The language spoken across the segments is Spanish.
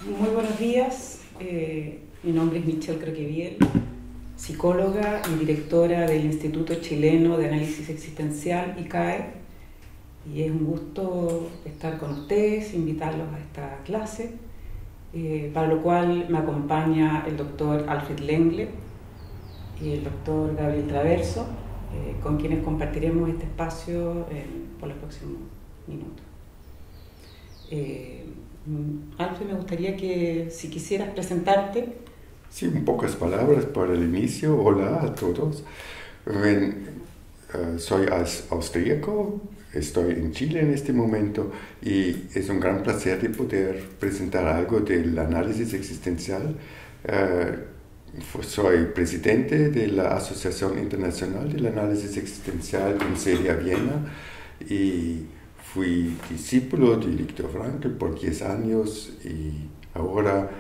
Muy buenos días, mi nombre es Michelle Croqueviel, psicóloga y directora del Instituto Chileno de Análisis Existencial, ICAE, y es un gusto estar con ustedes, invitarlos a esta clase, para lo cual me acompaña el doctor Alfred Lengle y el doctor Gabriel Traverso, con quienes compartiremos este espacio por los próximos minutos. Alfred, me gustaría que, si quisieras presentarte. Sí, en pocas palabras para el inicio. Hola a todos. Soy austríaco, estoy en Chile en este momento y es un gran placer de poder presentar algo del análisis existencial. Soy presidente de la Asociación Internacional del Análisis Existencial en sede a Viena y fui discípulo de Viktor Frankl por 10 años y ahora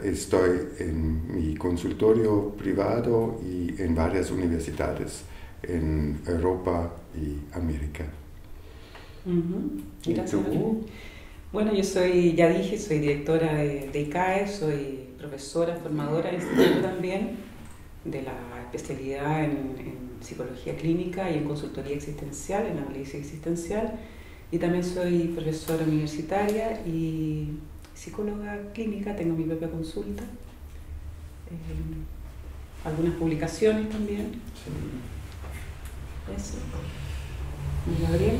estoy en mi consultorio privado y en varias universidades en Europa y América. Gracias. ¿Y tú? Bueno, yo soy directora de ICAE, soy profesora, formadora del instituto también, de la especialidad en psicología clínica y en consultoría existencial, en análisis existencial, y también soy profesora universitaria y psicóloga clínica, tengo mi propia consulta, algunas publicaciones también. Sí. Eso. ¿Y Gabriel?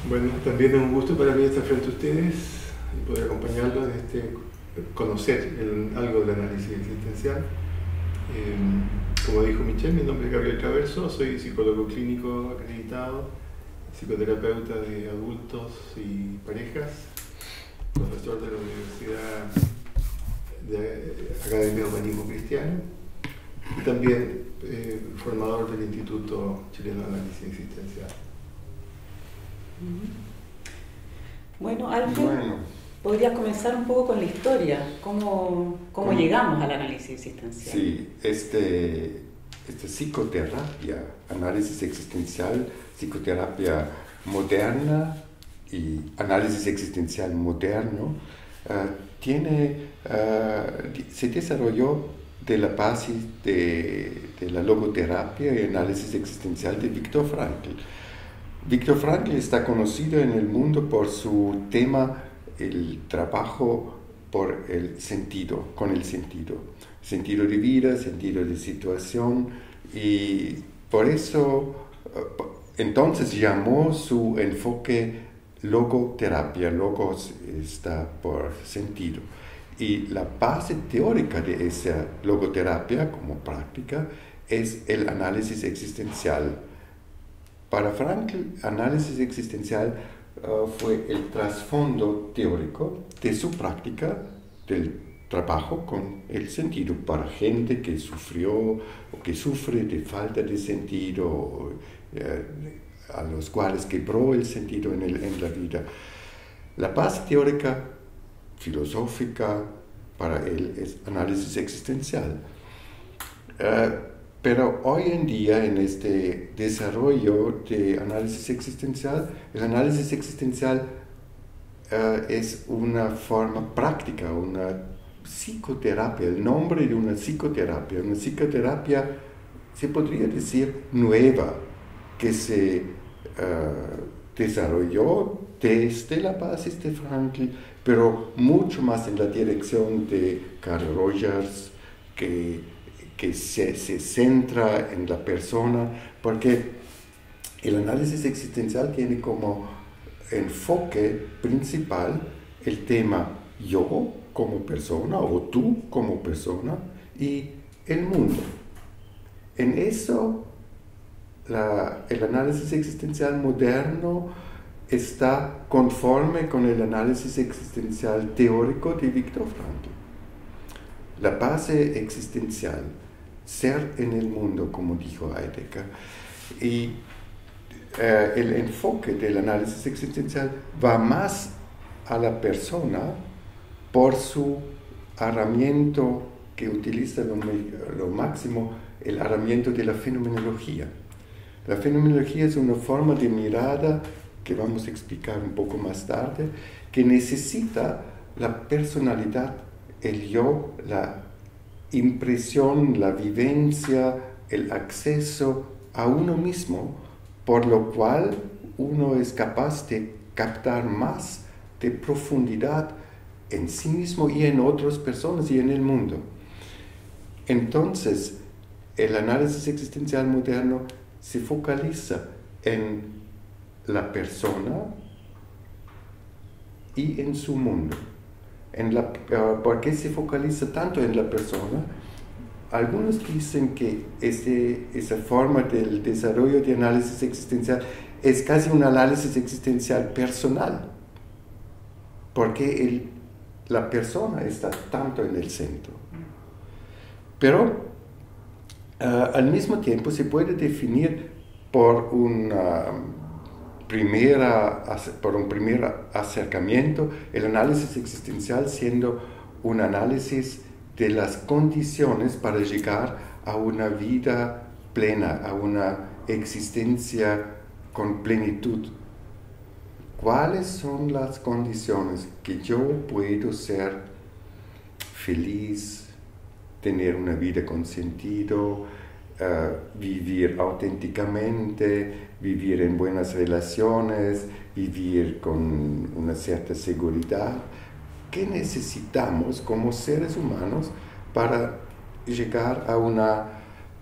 Bueno, también es un gusto para mí estar frente a ustedes y poder acompañarlos conocer algo del análisis existencial. Como dijo Michelle, mi nombre es Gabriel Traverso, soy psicólogo clínico acreditado, psicoterapeuta de adultos y parejas, profesor de la Universidad de Academia de Humanismo Cristiano y también formador del Instituto Chileno de Análisis Existencial. Bueno, Alfred, ¿podrías comenzar un poco con la historia? ¿Cómo llegamos al análisis existencial? Sí, esta psicoterapia, análisis existencial, psicoterapia moderna y análisis existencial moderno, se desarrolló de la base de la logoterapia y análisis existencial de Viktor Frankl. Viktor Frankl está conocido en el mundo por su tema, el trabajo por el sentido, con el sentido de vida, sentido de situación, y por eso entonces llamó su enfoque logoterapia. Logos está por sentido. Y la base teórica de esa logoterapia como práctica es el análisis existencial. Para Frankl, análisis existencial fue el trasfondo teórico de su práctica del trabajo con el sentido para gente que sufrió o que sufre de falta de sentido, a los cuales quebró el sentido en la vida. La base teórica, filosófica, para él es análisis existencial. Pero hoy en día, en este desarrollo de análisis existencial, el análisis existencial es una forma práctica, una psicoterapia, el nombre de una psicoterapia se podría decir nueva, que se desarrolló desde la base de Frankl, pero mucho más en la dirección de Carl Rogers, que se centra en la persona, porque el análisis existencial tiene como enfoque principal el tema yo como persona o tú como persona y el mundo. En eso el análisis existencial moderno está conforme con el análisis existencial teórico de Viktor Frankl. La base existencial, ser en el mundo, como dijo Heidegger, y el enfoque del análisis existencial va más a la persona por su herramienta que utiliza lo máximo, el herramienta de la fenomenología. La fenomenología es una forma de mirada que vamos a explicar un poco más tarde, que necesita la personalidad, el yo, la impresión, la vivencia, el acceso a uno mismo, por lo cual uno es capaz de captar más de profundidad en sí mismo y en otras personas y en el mundo. Entonces, el análisis existencial moderno se focaliza en la persona y en su mundo. ¿Por qué se focaliza tanto en la persona? Algunos dicen que esa forma del desarrollo de análisis existencial es casi un análisis existencial personal, porque la persona está tanto en el centro. Pero al mismo tiempo se puede definir por un primer acercamiento el análisis existencial siendo un análisis de las condiciones para llegar a una vida plena, a una existencia con plenitud. ¿Cuáles son las condiciones que yo puedo ser feliz, tener una vida con sentido, vivir auténticamente, vivir en buenas relaciones, vivir con una cierta seguridad? ¿Qué necesitamos como seres humanos para llegar a una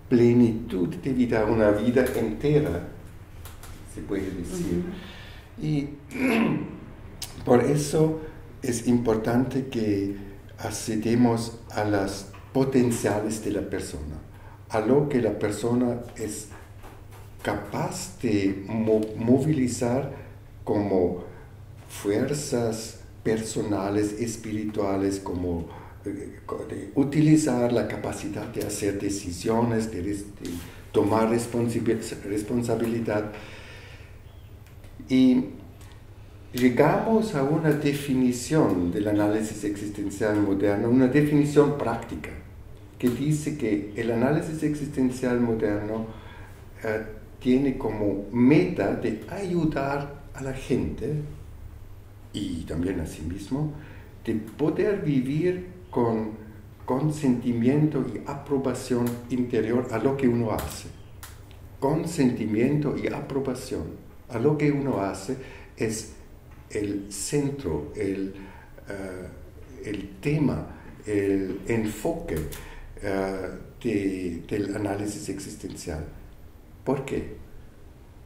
plenitud de vida, una vida entera, se puede decir? Y por eso es importante que accedemos a las potenciales de la persona, a lo que la persona es capaz de movilizar como fuerzas personales, espirituales, como de utilizar la capacidad de hacer decisiones, de tomar responsabilidad. Y llegamos a una definición del análisis existencial moderno, una definición práctica, que dice que el análisis existencial moderno tiene como meta de ayudar a la gente y también a sí mismo, de poder vivir con consentimiento y aprobación interior a lo que uno hace. Consentimiento y aprobación a lo que uno hace es el centro, el tema, el enfoque del análisis existencial. ¿Por qué?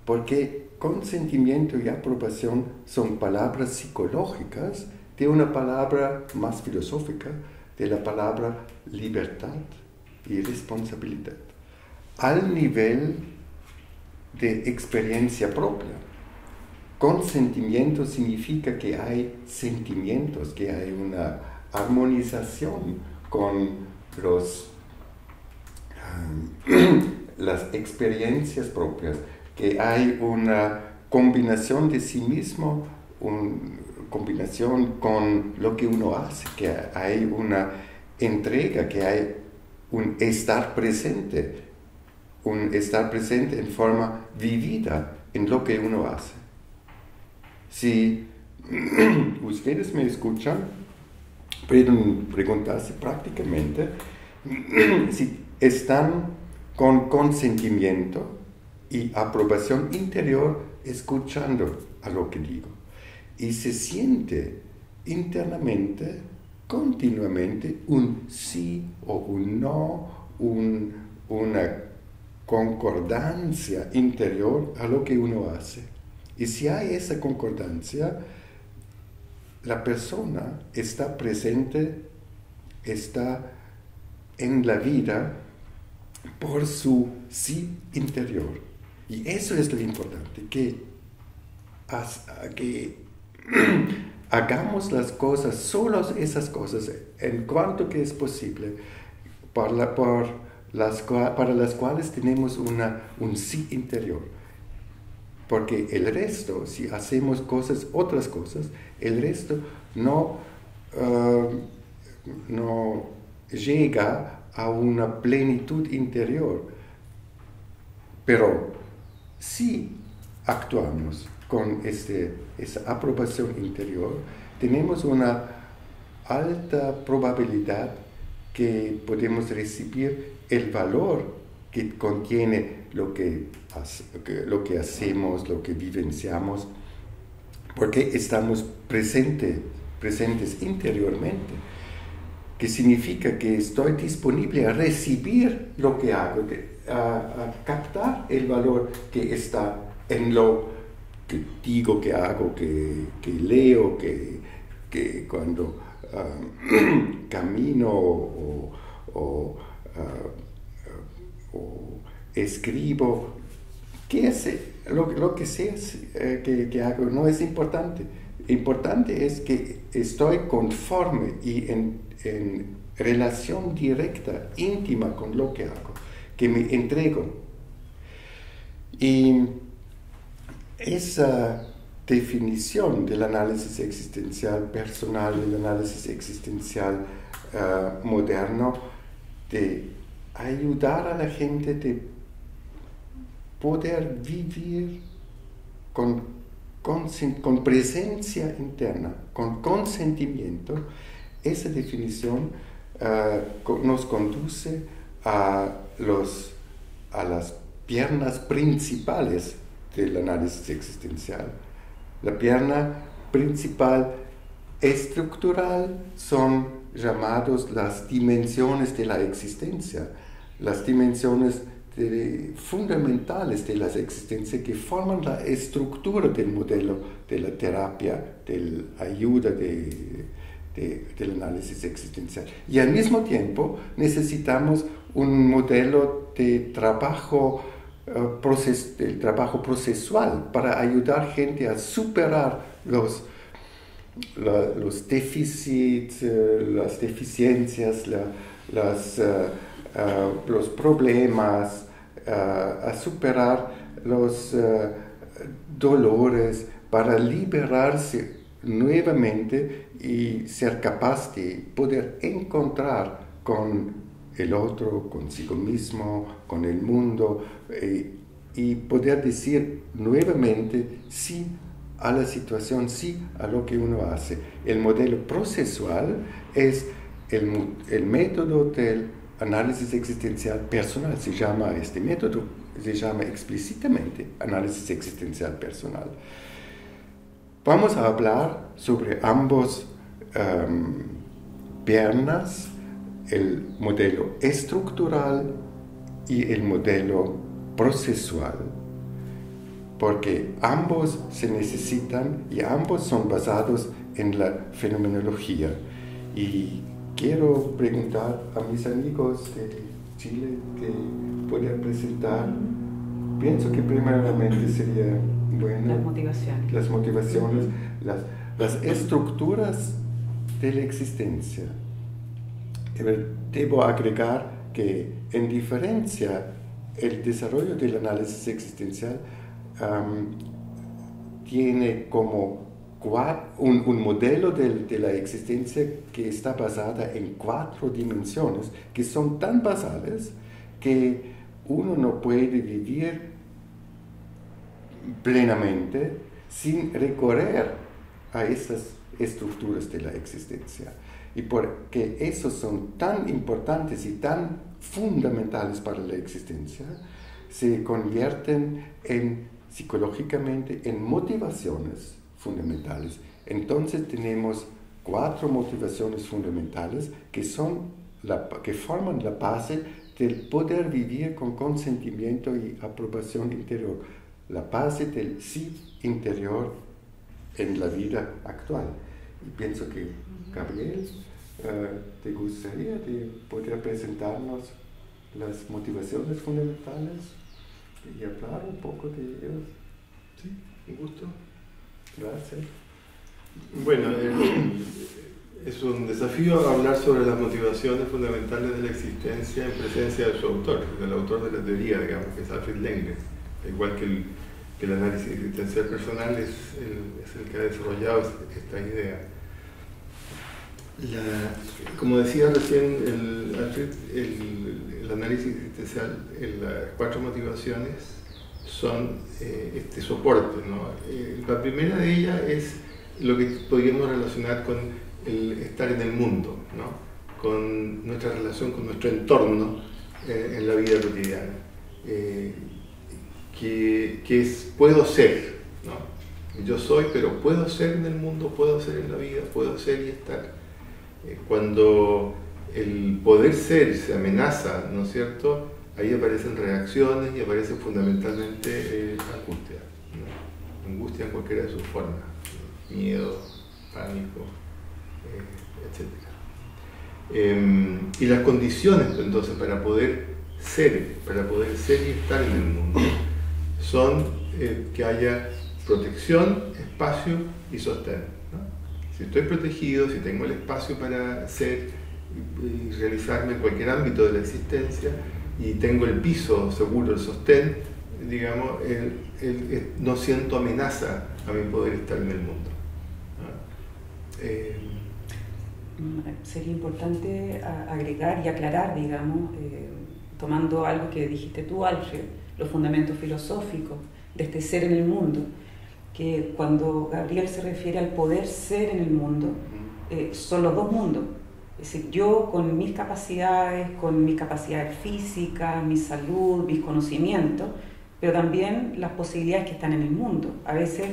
Porque consentimiento y aprobación son palabras psicológicas de una palabra más filosófica, de la palabra libertad y responsabilidad, al nivel de experiencia propia. Consentimiento significa que hay sentimientos, que hay una armonización con las experiencias propias, que hay una combinación de sí mismo, una combinación con lo que uno hace, que hay una entrega, que hay un estar presente en forma vivida en lo que uno hace. Si ustedes me escuchan, pueden preguntarse prácticamente si están con consentimiento y aprobación interior escuchando a lo que digo. Y se siente internamente, continuamente, un sí o un no, una concordancia interior a lo que uno hace. Y si hay esa concordancia, la persona está presente, está en la vida por su sí interior. Y eso es lo importante, que hagamos las cosas, solo esas cosas, en cuanto que es posible, para las cuales tenemos un sí interior. Porque el resto, si hacemos otras cosas, el resto no llega a una plenitud interior. Pero si actuamos con esa aprobación interior, tenemos una alta probabilidad que podemos recibir el valor que contiene lo que hacemos, lo que vivenciamos, porque estamos presentes interiormente, que significa que estoy disponible a recibir lo que hago, a captar el valor que está en lo que digo, que hago, que leo, que cuando camino o escribo, lo que sea que hago no es importante. Importante es que estoy conforme y en relación directa, íntima con lo que hago, que me entrego. Y esa definición del análisis existencial personal, del análisis existencial moderno, de ayudar a la gente de poder vivir con presencia interna, con consentimiento. Esa definición nos conduce a las piernas principales del análisis existencial. La pierna principal estructural son llamados las dimensiones de la existencia, las dimensiones fundamentales de la existencia que forman la estructura del modelo de la terapia, de la ayuda del análisis existencial. Y al mismo tiempo necesitamos un modelo de trabajo procesual para ayudar gente a superar los déficits, las deficiencias, los problemas, a superar los dolores, para liberarse nuevamente y ser capaz de poder encontrar con el otro, consigo mismo, con el mundo, y poder decir nuevamente sí a la situación, sí a lo que uno hace. El modelo procesual es el método del análisis existencial personal. Este método se llama explícitamente análisis existencial personal. Vamos a hablar sobre ambos piernas, el modelo estructural y el modelo procesual, porque ambos se necesitan y ambos son basados en la fenomenología. Y quiero preguntar a mis amigos de Chile que puedan presentar. Pienso que primeramente sería bueno las motivaciones, las estructuras de la existencia. Debo agregar que, en diferencia, el desarrollo del análisis existencial tiene como un modelo de la existencia que está basada en 4 dimensiones que son tan basales que uno no puede vivir plenamente sin recorrer a esas estructuras de la existencia. Y porque esos son tan importantes y tan fundamentales para la existencia, se convierten psicológicamente en motivaciones fundamentales. Entonces tenemos 4 motivaciones fundamentales que forman la base del poder vivir con consentimiento y aprobación interior, la base del sí interior en la vida actual. Y pienso que, Gabriel, ¿te gustaría de poder presentarnos las motivaciones fundamentales y hablar un poco de ellas? Sí, un gusto. Gracias. Bueno, es un desafío hablar sobre las motivaciones fundamentales de la existencia en presencia de su autor, del autor de la teoría, digamos, que es Alfred Lenglen. Igual que el análisis existencial personal es el que ha desarrollado esta idea. Como decía recién Alfred, el análisis existencial, las 4 motivaciones son este soporte, ¿no? La primera de ellas es lo que podríamos relacionar con el estar en el mundo, ¿no? Con nuestra relación con nuestro entorno en la vida cotidiana, que es puedo ser, ¿no? Yo soy, pero puedo ser en el mundo, puedo ser en la vida, puedo ser y estar. Cuando el poder ser se amenaza, ¿no es cierto?, ahí aparecen reacciones y aparece fundamentalmente angustia, ¿no? Angustia en cualquiera de sus formas, ¿no? Miedo, pánico, etc. Y las condiciones, entonces, para poder ser y estar en el mundo, son que haya protección, espacio y sostén, ¿no? Si estoy protegido, si tengo el espacio para ser y realizarme en cualquier ámbito de la existencia, y tengo el piso seguro, el sostén, digamos, no siento amenaza a mi poder estar en el mundo, ¿no? Sería importante agregar y aclarar, digamos, tomando algo que dijiste tú, Alfred, los fundamentos filosóficos de este ser en el mundo, que cuando Gabriel se refiere al poder ser en el mundo, son los dos mundos. Es decir, yo con mis capacidades físicas, mi salud, mis conocimientos, pero también las posibilidades que están en el mundo. A veces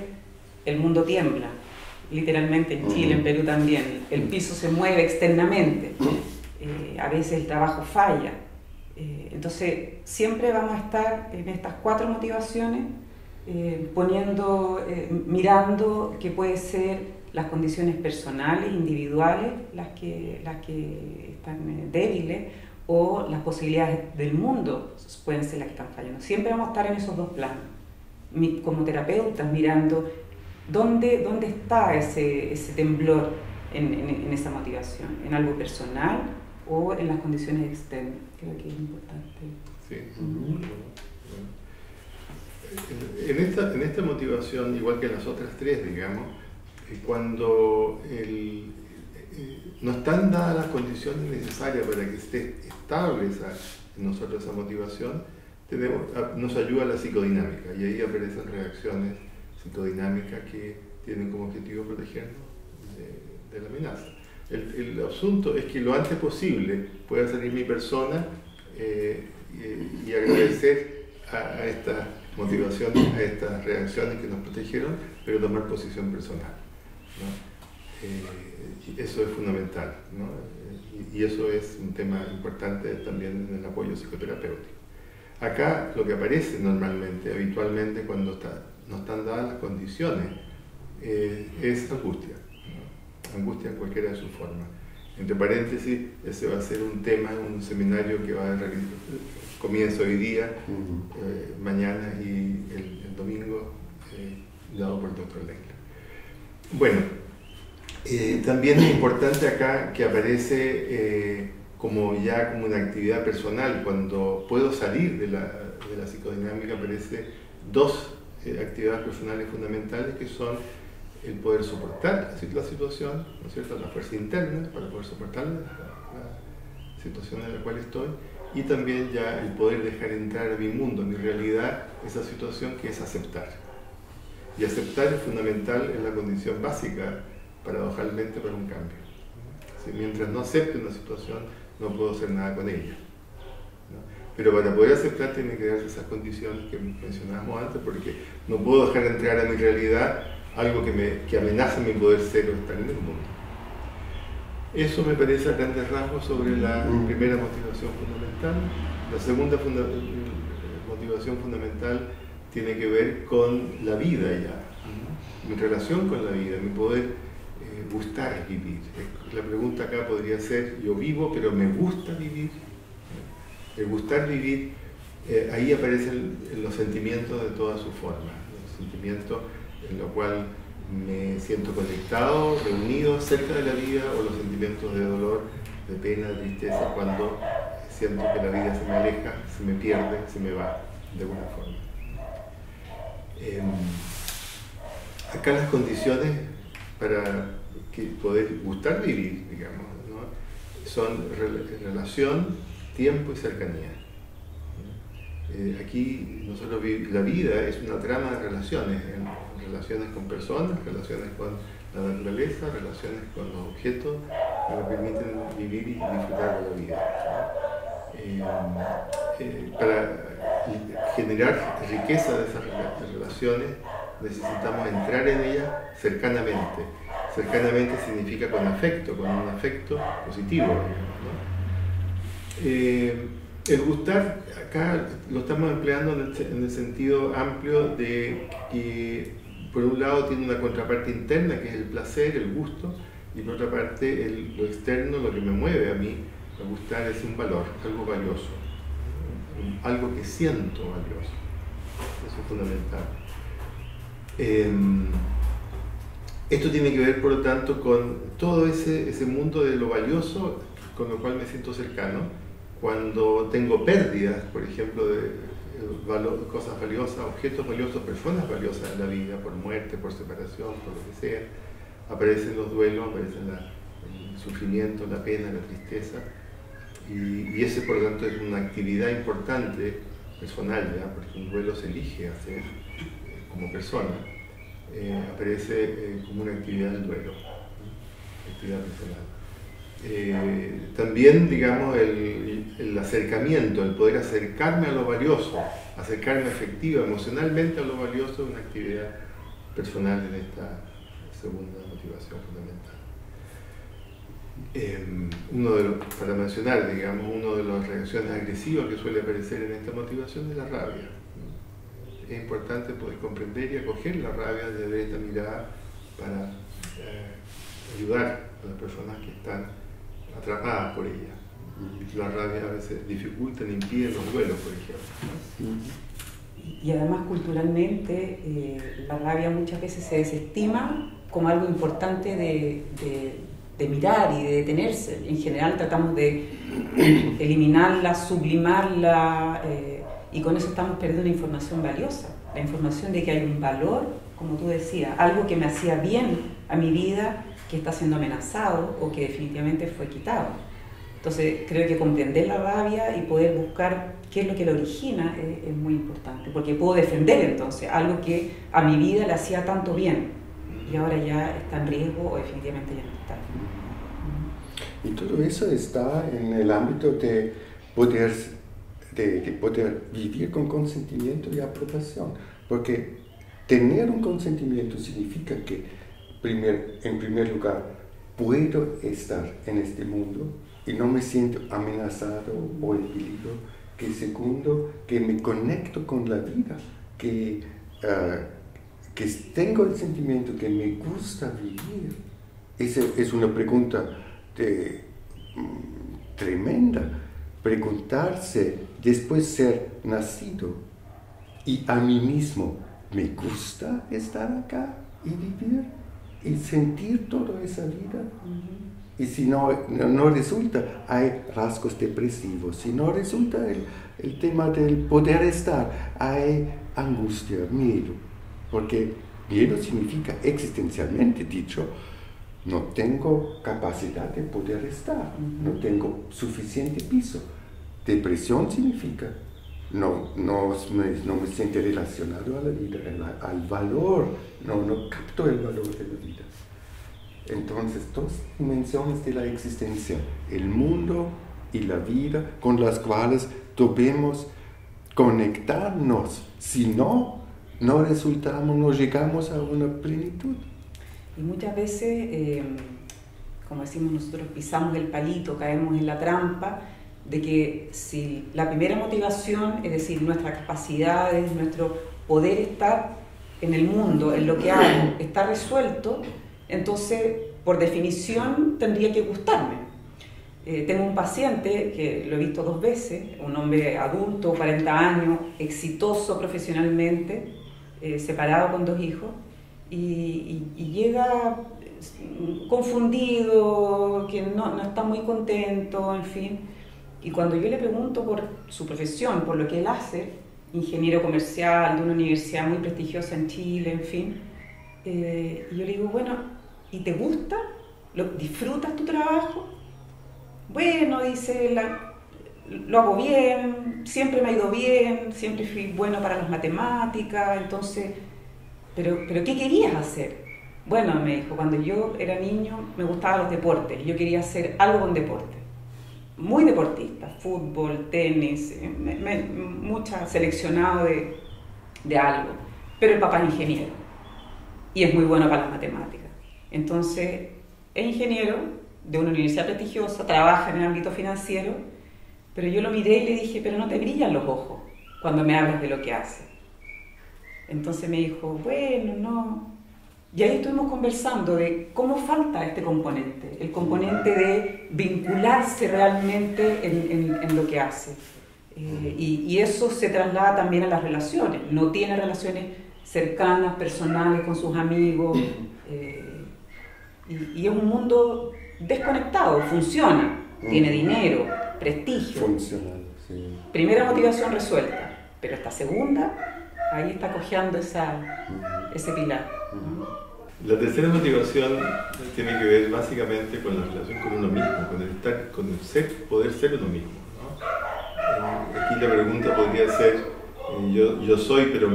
el mundo tiembla, literalmente en Chile, en Perú también. El piso se mueve externamente, a veces el trabajo falla. Entonces, siempre vamos a estar en estas cuatro motivaciones, mirando que puede ser las condiciones personales, individuales, las que están débiles, o las posibilidades del mundo pueden ser las que están fallando. Siempre vamos a estar en esos dos planos, como terapeutas, mirando dónde está ese temblor en esa motivación, en algo personal o en las condiciones externas. Creo que es importante. Sí. En esta motivación, igual que en las otras tres, digamos, cuando no están dadas las condiciones necesarias para que esté estable en nosotros esa motivación, nos ayuda la psicodinámica, y ahí aparecen reacciones psicodinámicas que tienen como objetivo protegernos de la amenaza. El asunto es que lo antes posible pueda salir mi persona y agradecer a esta motivación, a estas reacciones que nos protegieron, pero tomar posición personal, ¿no? Eso es fundamental, ¿no? Y eso es un tema importante también en el apoyo psicoterapéutico. Acá lo que aparece normalmente, habitualmente, cuando no están dadas las condiciones, es angustia, ¿no? Angustia en cualquiera de sus formas. Entre paréntesis, ese va a ser un tema, un seminario que va a realizar, comienza hoy día, mañana y el domingo, dado por el Dr. Lengler. Bueno, también es importante acá que aparece como una actividad personal. Cuando puedo salir de la psicodinámica, aparece dos actividades personales fundamentales, que son el poder soportar la situación, ¿no es cierto?, la fuerza interna para poder soportar la situación en la cual estoy, y también ya el poder dejar entrar a mi mundo, a mi realidad, esa situación, que es aceptar. Y aceptar es fundamental, en la condición básica, paradojalmente, para un cambio. Mientras no acepte una situación, no puedo hacer nada con ella, ¿no? Pero para poder aceptar tiene que darse esas condiciones que mencionábamos antes, porque no puedo dejar entrar a mi realidad algo que amenaza mi poder ser o estar en el mundo. Eso me parece a grandes rasgos sobre la primera motivación fundamental. La segunda motivación fundamental tiene que ver con la vida ya, mi relación con la vida, mi poder gustar vivir. La pregunta acá podría ser: yo vivo, pero ¿me gusta vivir? El gustar vivir, ahí aparecen los sentimientos de todas sus formas, los sentimientos en los cuales me siento conectado, reunido, cerca de la vida, o los sentimientos de dolor, de pena, de tristeza, cuando siento que la vida se me aleja, se me pierde, se me va, de alguna forma. Acá las condiciones para poder gustar vivir, digamos, ¿no?, son relación, tiempo y cercanía. Aquí nosotros la vida es una trama de relaciones, relaciones con personas, relaciones con la naturaleza, relaciones con los objetos que me permiten vivir y disfrutar de la vida. Para generar riqueza de esas relaciones necesitamos entrar en ellas cercanamente. Cercanamente significa con afecto, con un afecto positivo, digamos, ¿no? El gustar acá lo estamos empleando en el sentido amplio de que por un lado tiene una contraparte interna que es el placer, el gusto, y por otra parte lo externo, lo que me mueve a mí a gustar es un valor, algo valioso, algo que siento valioso. Eso es fundamental. Esto tiene que ver, por lo tanto, con todo ese mundo de lo valioso con lo cual me siento cercano. Cuando tengo pérdidas, por ejemplo, de cosas valiosas, objetos valiosos, personas valiosas en la vida, por muerte, por separación, por lo que sea, aparecen los duelos, aparecen el sufrimiento, la pena, la tristeza, y ese, por lo tanto, es una actividad importante, personal, ¿ya? Porque un duelo se elige hacer como persona, aparece como una actividad del duelo, actividad personal. También, digamos, el acercamiento, el poder acercarme a lo valioso, acercarme afectiva, emocionalmente a lo valioso, es una actividad personal en esta segunda motivación fundamental. Para mencionar, digamos, una de las reacciones agresivas que suele aparecer en esta motivación es la rabia. Es importante poder comprender y acoger la rabia desde esta mirada para ayudar a las personas que están atrapadas por ella. La rabia a veces dificulta, impide los duelos, por ejemplo. Y además, culturalmente, la rabia muchas veces se desestima como algo importante de mirar y de detenerse. En general tratamos de eliminarla, sublimarla, y con eso estamos perdiendo una información valiosa, la información de que hay un valor, como tú decías, algo que me hacía bien a mi vida, que está siendo amenazado o que definitivamente fue quitado. Entonces creo que comprender la rabia y poder buscar qué es lo que la origina es muy importante, porque puedo defender entonces algo que a mi vida le hacía tanto bien y ahora ya está en riesgo o definitivamente ya no está. Y todo eso está en el ámbito de poder vivir con consentimiento y aprobación, porque tener un consentimiento significa que en primer lugar, puedo estar en este mundo y no me siento amenazado o en peligro. Que segundo, que me conecto con la vida, que tengo el sentimiento que me gusta vivir. Esa es una pregunta tremenda. Preguntarse después de ser nacido y a mí mismo, ¿me gusta estar acá y vivir? Y sentir toda esa vida. Y si no resulta, hay rasgos depresivos. Si no resulta el tema del poder estar, hay angustia, miedo. Porque miedo significa, existencialmente dicho, no tengo capacidad de poder estar, no tengo suficiente piso. Depresión significa, no me siento relacionado a la vida, al valor, no capto el valor de la vida. Entonces, dos dimensiones de la existencia, el mundo y la vida, con las cuales debemos conectarnos. Si no resultamos, no llegamos a una plenitud. Y muchas veces, como decimos nosotros, pisamos el palito, caemos en la trampa de que si la primera motivación, es decir, nuestras capacidades, nuestro poder estar en el mundo, en lo que hago, está resuelto, entonces, por definición, tendría que gustarme. Tengo un paciente que lo he visto 2 veces, un hombre adulto, 40 años, exitoso profesionalmente, separado con 2 hijos, y llega confundido, que no está muy contento, en fin. Y cuando yo le pregunto por su profesión, por lo que él hace, ingeniero comercial de una universidad muy prestigiosa en Chile, en fin, y yo le digo, bueno, ¿y te gusta? ¿Disfrutas tu trabajo? Bueno, dice, lo hago bien, siempre me ha ido bien, siempre fui bueno para las matemáticas, entonces, pero ¿qué querías hacer? Bueno, me dijo, cuando yo era niño me gustaban los deportes, yo quería hacer algo con deporte. Muy deportista, fútbol, tenis, mucha seleccionado de algo. Pero el papá es ingeniero y es muy bueno para las matemáticas. Entonces, es ingeniero de una universidad prestigiosa, trabaja en el ámbito financiero, pero yo lo miré y le dije, pero no te brillan los ojos cuando me hablas de lo que hace. Entonces me dijo, bueno, no. Y ahí estuvimos conversando de cómo falta este componente, el componente de vincularse realmente en lo que hace. Y eso se traslada también a las relaciones. No tiene relaciones cercanas, personales, con sus amigos. Y es un mundo desconectado, funciona, tiene dinero, prestigio. Funcional, sí. Primera motivación resuelta, pero esta segunda, ahí está cojeando ese pilar. La tercera motivación tiene que ver básicamente con la relación con uno mismo, con el ser, poder ser uno mismo, ¿no? Aquí la pregunta podría ser, yo soy, pero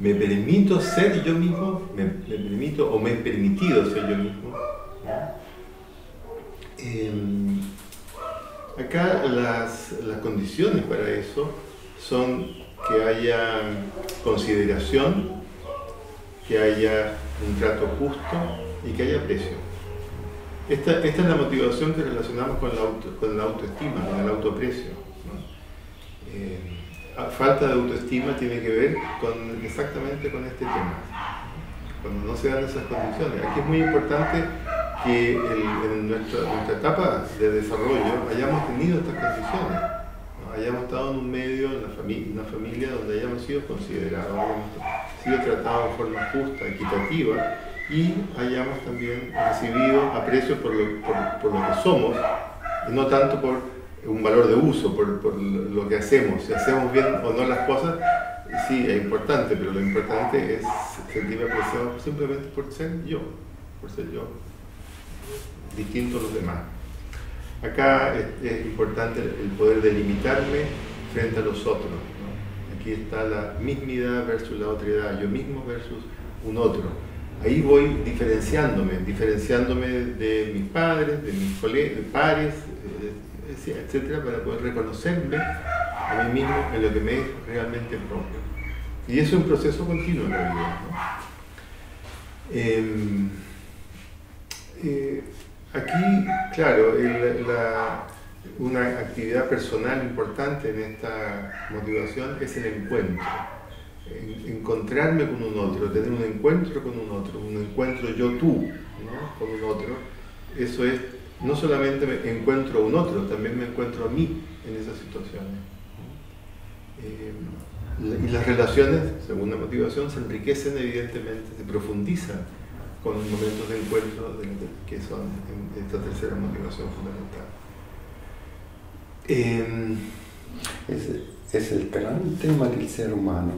¿me permito ser yo mismo? ¿Me permito o me he permitido ser yo mismo? Acá las condiciones para eso son que haya consideración, que haya un trato justo y que haya aprecio. Esta es la motivación que relacionamos con la autoestima, con el autoaprecio, ¿no? Falta de autoestima tiene que ver exactamente con este tema. Cuando no se dan esas condiciones. Aquí es muy importante que en nuestra etapa de desarrollo hayamos tenido estas condiciones, ¿no? Hayamos estado en un medio, en una familia donde hayamos sido considerados, hayamos sido tratados de forma justa, equitativa, y hayamos también recibido aprecio por lo que somos, y no tanto por un valor de uso, por lo que hacemos. Si hacemos bien o no las cosas, sí, es importante, pero lo importante es sentirme apreciado simplemente por ser yo, distinto a los demás. Acá es importante el poder delimitarme frente a los otros, ¿no? Aquí está la mismidad versus la otredad, yo mismo versus un otro. Ahí voy diferenciándome de mis padres, de mis pares, etcétera, para poder reconocerme a mí mismo en lo que me es realmente propio. Y eso es un proceso continuo en la vida, ¿no? Aquí, claro, una actividad personal importante en esta motivación es el encuentro. Encontrarme con un otro, tener un encuentro con un otro, un encuentro yo-tú, ¿no? Con un otro. Eso es, no solamente me encuentro a un otro, también me encuentro a mí en esas situaciones. Y las relaciones, según la motivación, se enriquecen evidentemente, se profundizan con los momentos de encuentro que son esta tercera motivación fundamental. Es el gran tema del ser humano,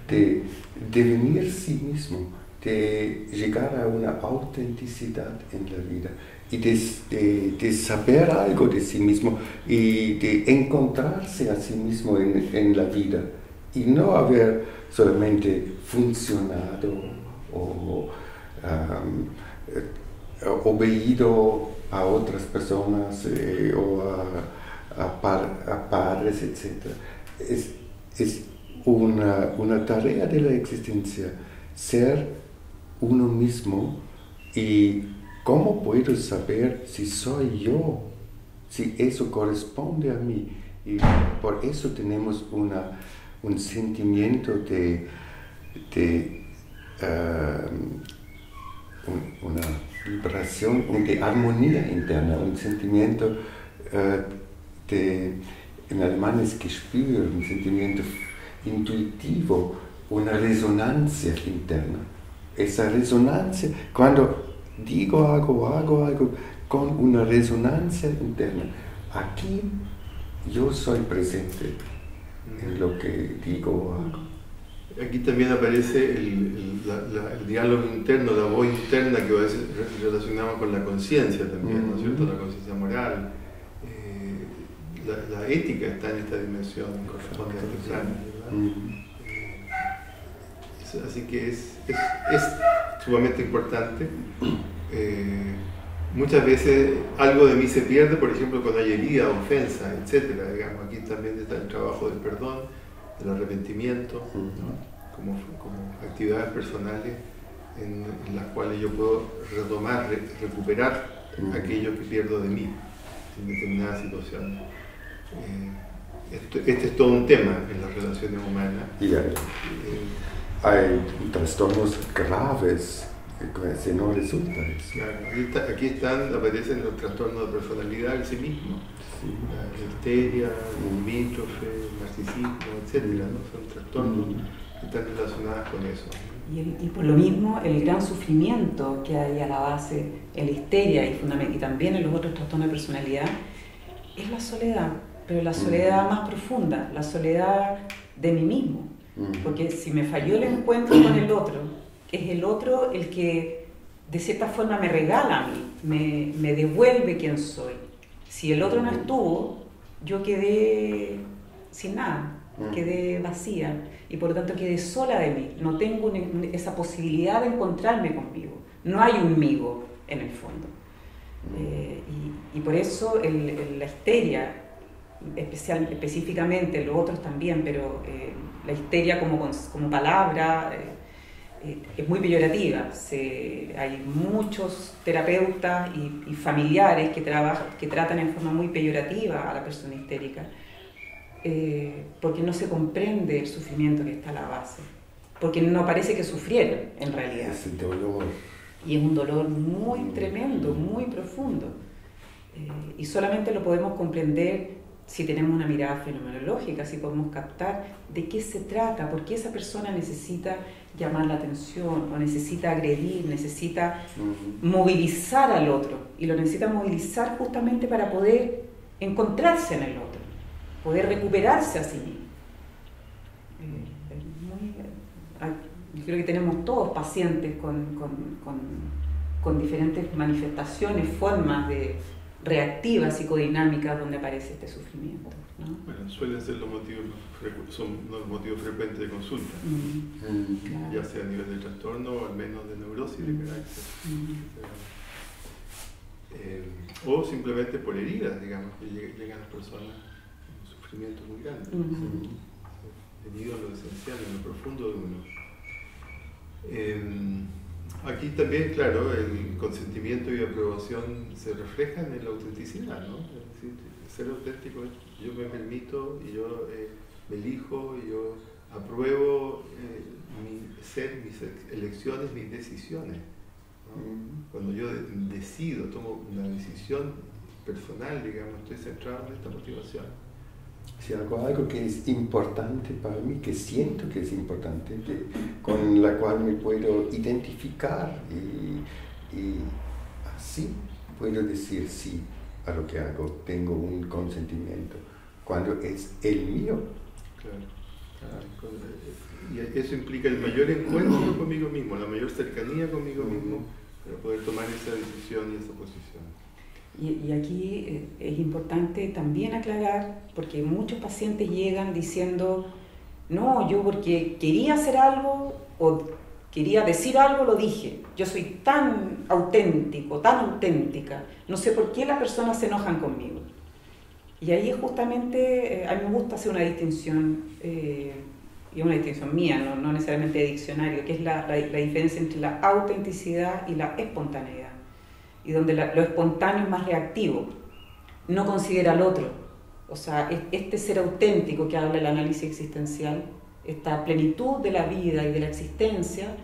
de devenir sí mismo, de llegar a una autenticidad en la vida y de saber algo de sí mismo y de encontrarse a sí mismo en la vida y no haber solamente funcionado o oído a otras personas o a padres, etc. Es una tarea de la existencia, ser uno mismo. Y ¿cómo puedo saber si soy yo? Si eso corresponde a mí. Y por eso tenemos un sentimiento de una vibración de armonía interna, un sentimiento en alemán es Gespür, un sentimiento intuitivo, una resonancia interna. Esa resonancia, cuando hago algo con una resonancia interna, aquí yo soy presente en lo que digo o hago. Aquí también aparece el diálogo interno, la voz interna que a veces relacionamos con la conciencia también, ¿no es cierto? La conciencia moral. La ética está en esta dimensión, corresponde a este plano, ¿verdad? Así que es sumamente importante. Muchas veces algo de mí se pierde, por ejemplo, cuando hay herida, ofensa, etcétera. Digamos, aquí también está el trabajo del perdón, del arrepentimiento, ¿no? como actividades personales en las cuales yo puedo retomar, recuperar aquello que pierdo de mí en determinadas situaciones. Este es todo un tema en las relaciones humanas. Y hay trastornos graves que no resulta eso. Claro, aquí aparecen los trastornos de personalidad en sí mismo, sí. La histeria, el limítrofe, el narcisismo, etcétera, ¿no? Son trastornos que están relacionados con eso. Y por lo mismo el gran sufrimiento que hay a la base en la histeria y también en los otros trastornos de personalidad es la soledad, pero la soledad más profunda, la soledad de mí mismo. Porque si me falló el encuentro con el otro, es el otro el que de cierta forma me regala a mí, me devuelve quién soy. Si el otro no estuvo, yo quedé sin nada, quedé vacía y por lo tanto quedé sola de mí. No tengo esa posibilidad de encontrarme conmigo. No hay un migo en el fondo. Y por eso la histeria, específicamente, los otros también, pero la histeria como palabra es muy peyorativa. Hay muchos terapeutas y familiares que tratan en forma muy peyorativa a la persona histérica, porque no se comprende el sufrimiento que está a la base, porque no parece que sufrieron en realidad. Es el dolor. Y es un dolor muy tremendo, muy profundo. Y solamente lo podemos comprender si tenemos una mirada fenomenológica, si podemos captar de qué se trata, por qué esa persona necesita llamar la atención, o necesita agredir, necesita movilizar al otro, y lo necesita movilizar justamente para poder encontrarse en el otro, poder recuperarse a sí mismo. Yo creo que tenemos todos pacientes con diferentes manifestaciones, formas reactivas, psicodinámicas donde aparece este sufrimiento, ¿no? Bueno, suelen ser los motivos frecuentes de consulta, claro. Ya sea a nivel de trastorno o al menos de neurosis de carácter, o simplemente por heridas, digamos, que llegan las personas con un sufrimiento muy grande, herido en lo esencial, en lo profundo de uno. Aquí también, claro, el consentimiento y aprobación se reflejan en la autenticidad, ¿no? Es decir, ser auténtico es yo me permito y yo me elijo y yo apruebo mis elecciones, mis decisiones, ¿no? Cuando yo decido, tomo una decisión personal, digamos, estoy centrado en esta motivación. Si algo que es importante para mí, que siento que es importante, con la cual me puedo identificar y así puedo decir sí a lo que hago, tengo un consentimiento, cuando es el mío. Claro. Y eso implica el mayor encuentro conmigo mismo, la mayor cercanía conmigo mismo, para poder tomar esa decisión y esa posición. Y aquí es importante también aclarar, porque muchos pacientes llegan diciendo, no, yo porque quería hacer algo o quería decir algo, lo dije. Yo soy tan auténtico, tan auténtica, no sé por qué las personas se enojan conmigo. Y ahí es justamente, a mí me gusta hacer una distinción, y una distinción mía, no necesariamente de diccionario, que es la diferencia entre la autenticidad y la espontaneidad. Y donde lo espontáneo es más reactivo, no considera al otro. O sea, este ser auténtico que habla el análisis existencial, esta plenitud de la vida y de la existencia,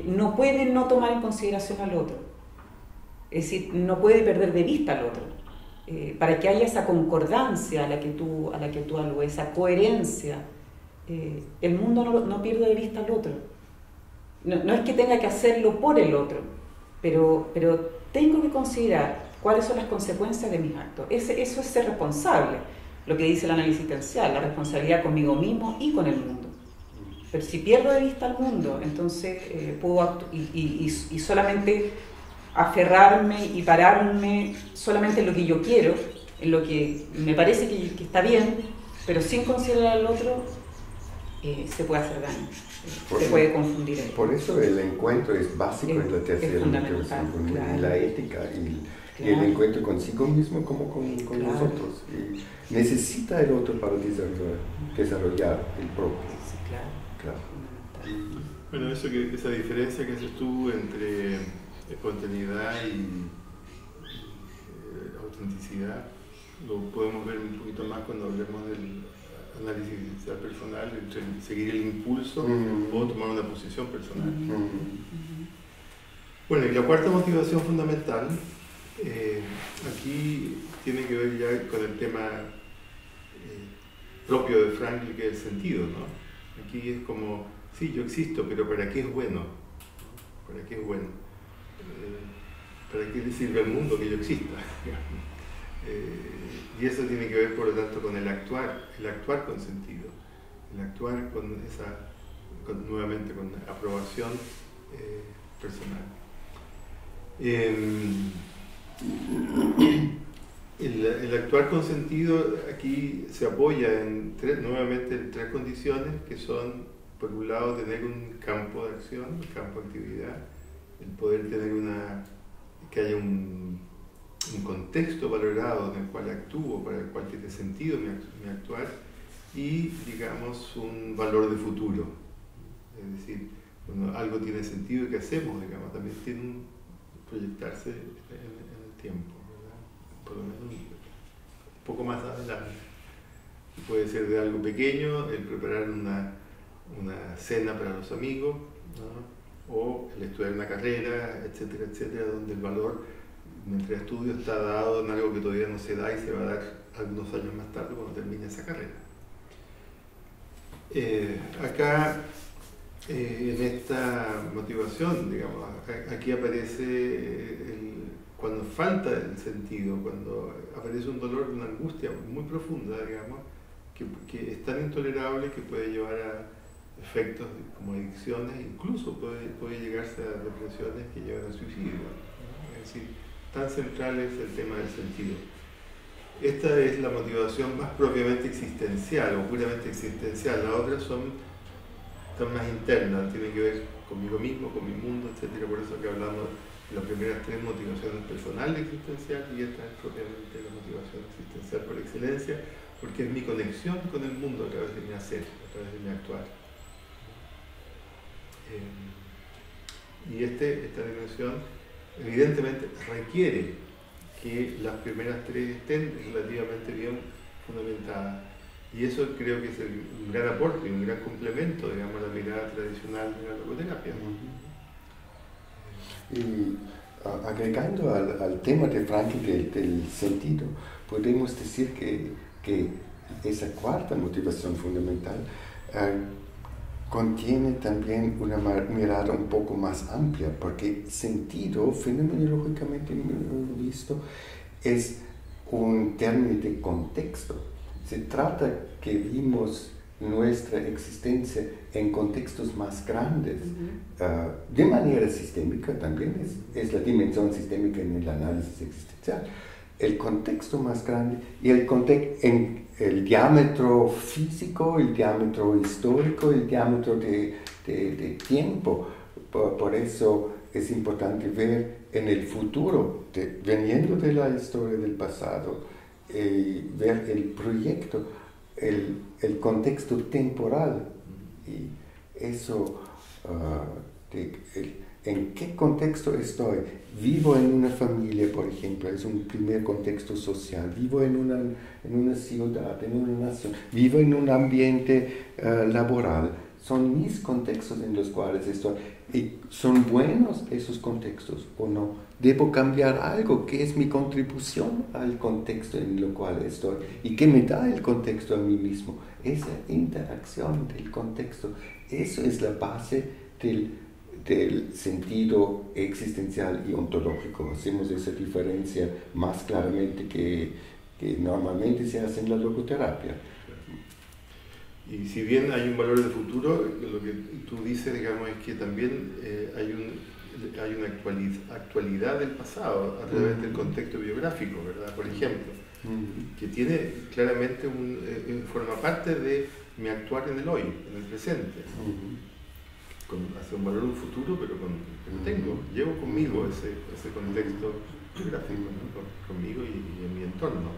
no puede no tomar en consideración al otro. Es decir, no puede perder de vista al otro. Para que haya esa concordancia a la que tú aludes, esa coherencia, el mundo no pierde de vista al otro. No es que tenga que hacerlo por el otro, pero tengo que considerar cuáles son las consecuencias de mis actos. Eso es ser responsable, lo que dice el análisis existencial, la responsabilidad conmigo mismo y con el mundo. Pero si pierdo de vista al mundo, entonces puedo y solamente aferrarme y pararme solamente en lo que yo quiero, en lo que me parece que está bien, pero sin considerar al otro, se puede hacer daño, se puede confundir. Por eso el encuentro es básico en la tercera fundamental, motivación, claro. y la ética, y el encuentro consigo mismo como con claro. los otros. Y necesita el otro para desarrollar el propio. Sí, claro. Bueno, esa diferencia que haces tú entre espontaneidad y autenticidad, lo podemos ver un poquito más cuando hablemos del análisis existencial personal, entre seguir el impulso o tomar una posición personal. Bueno, y la cuarta motivación fundamental, aquí tiene que ver ya con el tema propio de Frankl, que es el sentido, ¿no? Aquí es como, sí, yo existo, pero ¿para qué es bueno? ¿Para qué es bueno? ¿Para qué le sirve al mundo que yo exista? Y eso tiene que ver, por lo tanto, con el actuar con sentido, el actuar nuevamente con aprobación personal. El actuar con sentido aquí se apoya nuevamente en tres condiciones, que son, por un lado, tener un campo de acción, un campo de actividad, el poder tener que haya un contexto valorado en el cual actúo, para el cual tiene sentido mi actuar, y, digamos, un valor de futuro. Es decir, cuando algo tiene sentido y que hacemos, digamos, también tiene un proyectarse en el tiempo, ¿verdad? Por lo menos un poco más adelante. Puede ser de algo pequeño, el preparar una cena para los amigos, ¿no? O el estudiar una carrera, etcétera, etcétera, donde el valor mientras estudio está dado en algo que todavía no se da y se va a dar algunos años más tarde cuando termine esa carrera. Acá, en esta motivación, digamos, aquí aparece cuando falta el sentido, cuando aparece un dolor, una angustia muy profunda, digamos, que es tan intolerable que puede llevar a efectos como adicciones, incluso puede llegarse a depresiones que llevan al suicidio, ¿no? Es decir, tan central es el tema del sentido. Esta es la motivación más propiamente existencial o puramente existencial. Las otras son más internas, tienen que ver conmigo mismo, con mi mundo, etc. Por eso que hablamos de las primeras tres motivaciones personales existencial, y esta es propiamente la motivación existencial por excelencia, porque es mi conexión con el mundo a través de mi hacer, a través de mi actuar. Y esta dimensión evidentemente requiere que las primeras tres estén relativamente bien fundamentadas, y eso creo que es un gran aporte y un gran complemento, digamos, a la mirada tradicional de la logoterapia. Y agregando al tema de Frankl del sentido, podemos decir que esa cuarta motivación fundamental contiene también una mirada un poco más amplia, porque sentido, fenomenológicamente visto, es un término de contexto. Se trata que vimos nuestra existencia en contextos más grandes, de manera sistémica también, es la dimensión sistémica en el análisis existencial. El contexto más grande y el diámetro físico, el diámetro histórico, el diámetro de tiempo. Por eso es importante ver en el futuro, veniendo de la historia del pasado, ver el proyecto, el contexto temporal. Y eso, ¿en qué contexto estoy? Vivo en una familia, por ejemplo, es un primer contexto social. Vivo en una ciudad, en una nación. Vivo en un ambiente laboral. Son mis contextos en los cuales estoy. ¿Y son buenos esos contextos o no? ¿Debo cambiar algo? ¿Qué es mi contribución al contexto en el cual estoy? ¿Y qué me da el contexto a mí mismo? Esa interacción del contexto, eso es la base del sentido existencial y ontológico. Hacemos esa diferencia más claramente que normalmente se hace en la logoterapia. Y si bien hay un valor de futuro, lo que tú dices, digamos, es que también hay una actualidad del pasado a través del contexto biográfico, ¿verdad? Por ejemplo, que tiene claramente forma parte de mi actuar en el hoy, en el presente. Hacia un valor un futuro, pero llevo conmigo ese contexto gráfico, ¿no? Conmigo y en mi entorno.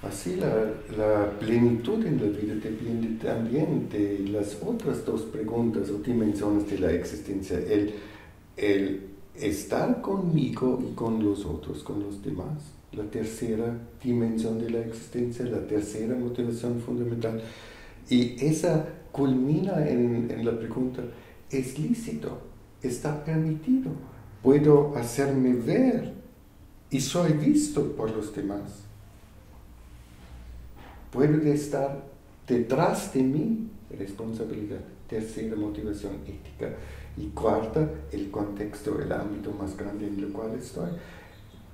Así la plenitud en la vida depende también de las otras dos preguntas o dimensiones de la existencia, el estar conmigo y con los otros, con los demás, la tercera dimensión de la existencia, la tercera motivación fundamental, y esa culmina en la pregunta, ¿es lícito? ¿Está permitido? ¿Puedo hacerme ver y soy visto por los demás? ¿Puedo estar detrás de mi responsabilidad? Tercera motivación ética. Y cuarta, el contexto, el ámbito más grande en el cual estoy.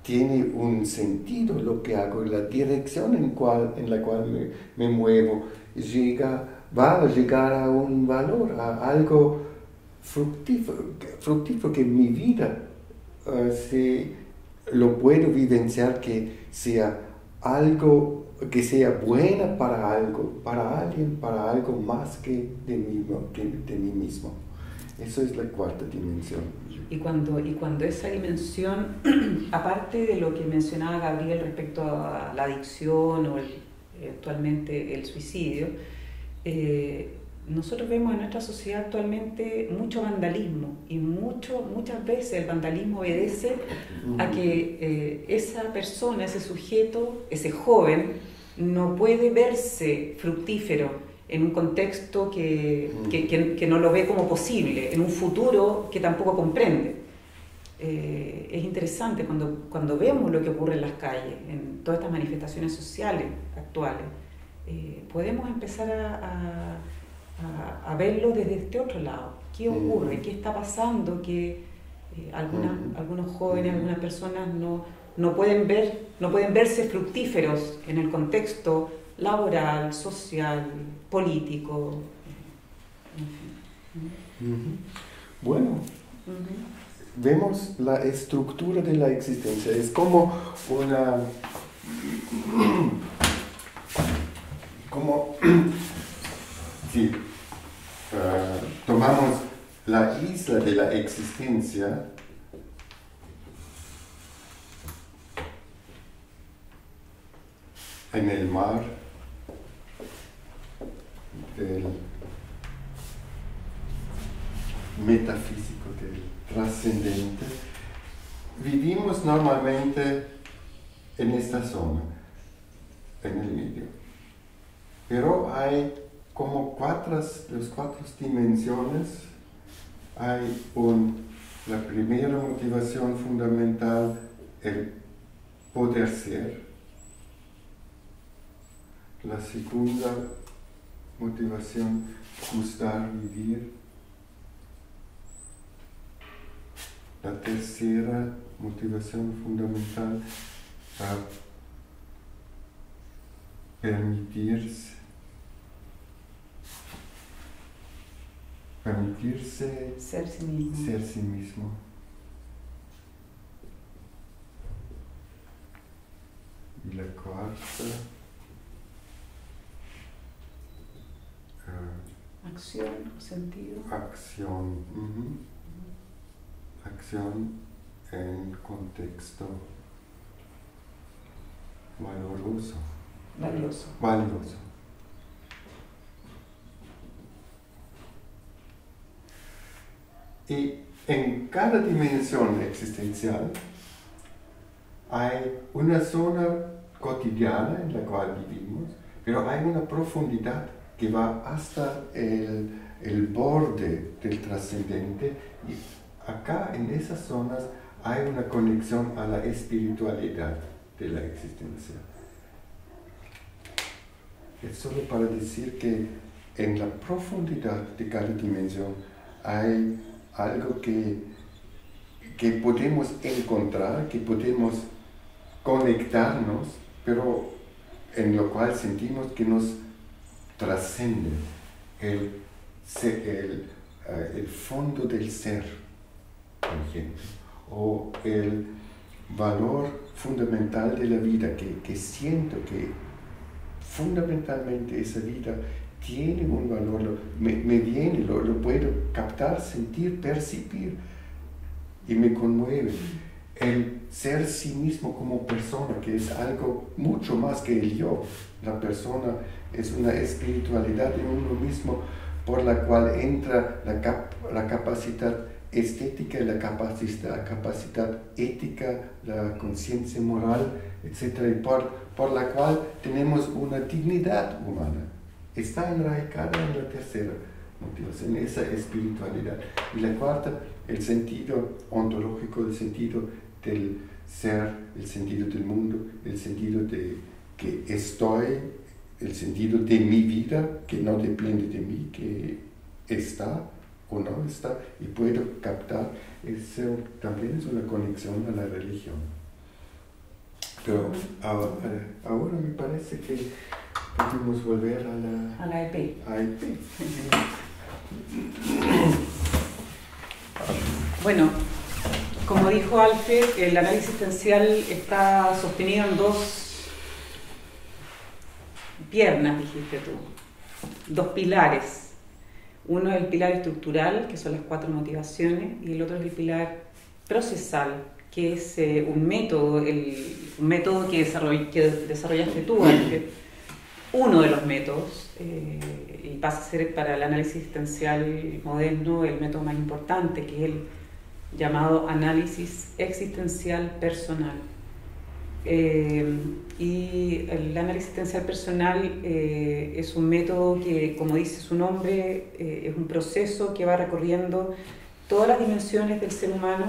Tiene un sentido lo que hago, la dirección en la cual me muevo. Va a llegar a un valor, a algo fructífero que en mi vida lo puedo vivenciar, que sea algo que sea buena para algo, para alguien, para algo más que de mí mismo. Eso es la cuarta dimensión. Y cuando esa dimensión, aparte de lo que mencionaba Gabriel respecto a la adicción o eventualmente el suicidio, nosotros vemos en nuestra sociedad actualmente mucho vandalismo, y muchas veces el vandalismo obedece a que esa persona, ese sujeto, ese joven, no puede verse fructífero en un contexto que no lo ve como posible, en un futuro que tampoco comprende. Es interesante cuando vemos lo que ocurre en las calles, en todas estas manifestaciones sociales actuales, podemos empezar a verlo desde este otro lado. ¿Qué ocurre? ¿Qué está pasando? Que algunos jóvenes, algunas personas no pueden verse fructíferos en el contexto laboral, social, político, en fin. Bueno, vemos la estructura de la existencia. Es como si tomamos la isla de la existencia, en el mar del metafísico, del trascendente, vivimos normalmente en esta zona, en el medio. Pero hay como las cuatro dimensiones. Hay la primera motivación fundamental, el poder ser. La segunda motivación, gustar, vivir. La tercera motivación fundamental, permitirse ser sí mismo. Y la cuarta, acción, sentido. Acción en contexto valioso. Y en cada dimensión existencial hay una zona cotidiana en la cual vivimos, pero hay una profundidad que va hasta el borde del trascendente, y acá en esas zonas hay una conexión a la espiritualidad de la existencia. Es solo para decir que en la profundidad de cada dimensión hay algo que podemos encontrar, que podemos conectarnos, pero en lo cual sentimos que nos trascende el fondo del ser, por ejemplo, o el valor fundamental de la vida, que siento fundamentalmente esa vida tiene un valor, me viene, lo puedo captar, sentir, percibir y me conmueve. El ser sí mismo como persona, que es algo mucho más que el yo. La persona es una espiritualidad en uno mismo por la cual entra la capacidad estética, la capacidad ética, la conciencia moral, etc. Y por la cual tenemos una dignidad humana. Está enraizada en la tercera motivación, en esa espiritualidad. Y la cuarta, el sentido ontológico, el sentido del ser, el sentido del mundo, el sentido de que estoy, el sentido de mi vida, que no depende de mí, que está o no está, y puedo captar. Eso también es una conexión a la religión. Pero ahora me parece que podemos volver a la EP. Bueno, como dijo Alfred, el análisis existencial está sostenido en dos piernas, dijiste tú, dos pilares. Uno es el pilar estructural, que son las 4 motivaciones, y el otro es el pilar procesal, que es un método que desarrollaste tú, Alfred. Uno de los métodos, y pasa a ser para el análisis existencial moderno el método más importante, que es el llamado análisis existencial personal. Y el análisis existencial personal es un método que, como dice su nombre, es un proceso que va recorriendo todas las dimensiones del ser humano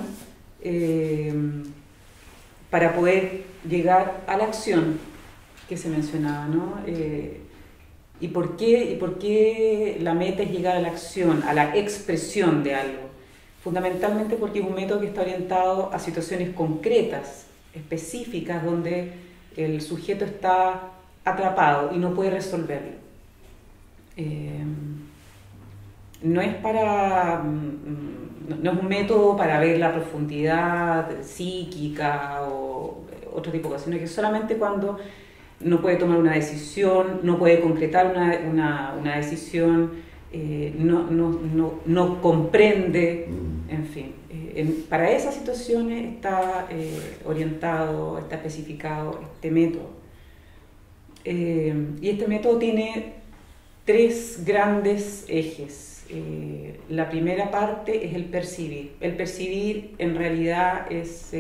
para poder llegar a la acción que se mencionaba, ¿no? ¿Y por qué la meta es llegar a la acción, a la expresión de algo? Fundamentalmente porque es un método que está orientado a situaciones concretas, específicas, donde el sujeto está atrapado y no puede resolverlo. No es un método para ver la profundidad psíquica o otro tipo de cosas, sino que solamente cuando no puede tomar una decisión, no puede concretar una decisión, no comprende, en fin. Para esas situaciones está orientado, está especificado este método. Y este método tiene 3 grandes ejes. La primera parte es el percibir. El percibir en realidad es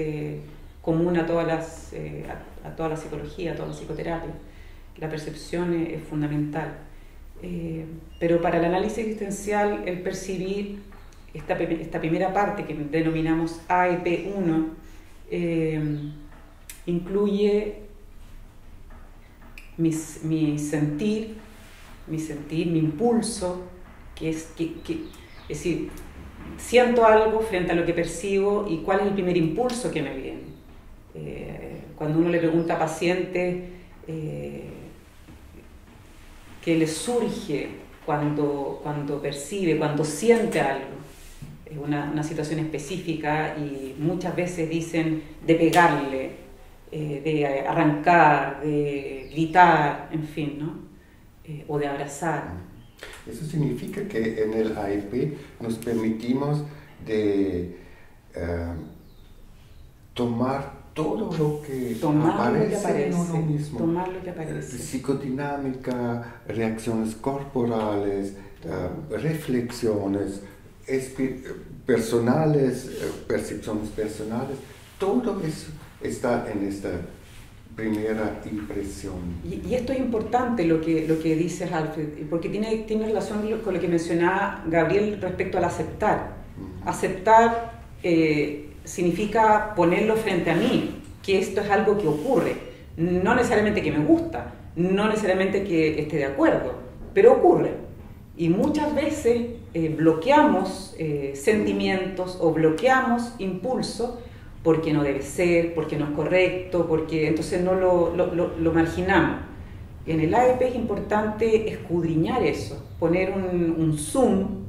común a toda la psicología, a toda la psicoterapia. La percepción es fundamental. Pero para el análisis existencial, el percibir, esta primera parte que denominamos AEP1, incluye mi sentir, mi impulso, es decir, siento algo frente a lo que percibo y cuál es el primer impulso que me viene. Cuando uno le pregunta a pacientes qué les surge cuando percibe, cuando siente algo, una situación específica, y muchas veces dicen de pegarle, de arrancar, de gritar, en fin, ¿no? O de abrazar. Eso significa que en el AEP nos permitimos de tomar todo lo que aparece en uno mismo. Tomar lo que aparece. Psicodinámica, reacciones corporales, reflexiones personales, percepciones personales, todo eso está en esta primera impresión. Y esto es importante lo que dices, Alfred, porque tiene relación con lo que mencionaba Gabriel respecto al aceptar. Aceptar significa ponerlo frente a mí, que esto es algo que ocurre, no necesariamente que me gusta, no necesariamente que esté de acuerdo, pero ocurre. Y muchas veces bloqueamos sentimientos o bloqueamos impulsos porque no debe ser, porque no es correcto, porque entonces no lo marginamos. En el AEP es importante escudriñar eso, poner un zoom,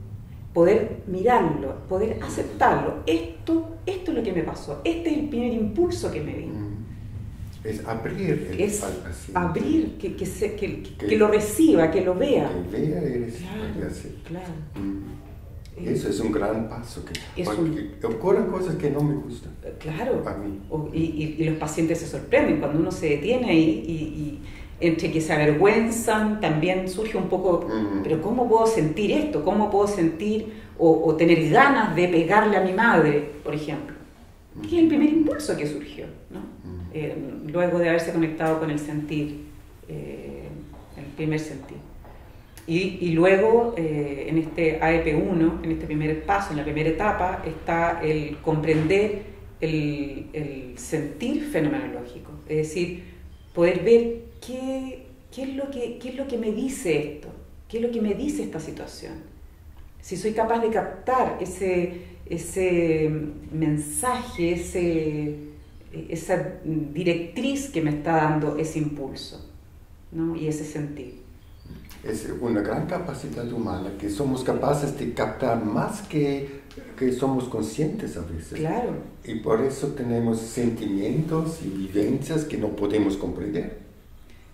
poder mirarlo, poder aceptarlo. Esto es lo que me pasó, este es el primer impulso que me vino. Es abrir el es paciente. abrir, que lo reciba, que lo vea. Que vea y reciba. Claro. Eso es un gran paso, Es porque ocurren cosas que no me gustan. Claro. A mí. Y los pacientes se sorprenden cuando uno se detiene y entre que se avergüenzan, también surge un poco, pero ¿cómo puedo sentir esto? ¿Cómo puedo sentir o tener ganas de pegarle a mi madre, por ejemplo? Que es el primer impulso que surgió, ¿no? Luego de haberse conectado con el sentir, el primer sentir. Y luego, en este AEP1, en este primer paso, en la primera etapa, está el comprender el sentir fenomenológico, es decir, poder ver qué es lo que me dice esto, qué es lo que me dice esta situación. Si soy capaz de captar ese mensaje, esa directriz que me está dando ese impulso, ¿no? Y ese sentir. Es una gran capacidad humana que somos capaces de captar más que somos conscientes a veces. Claro. Y por eso tenemos sentimientos y vivencias que no podemos comprender.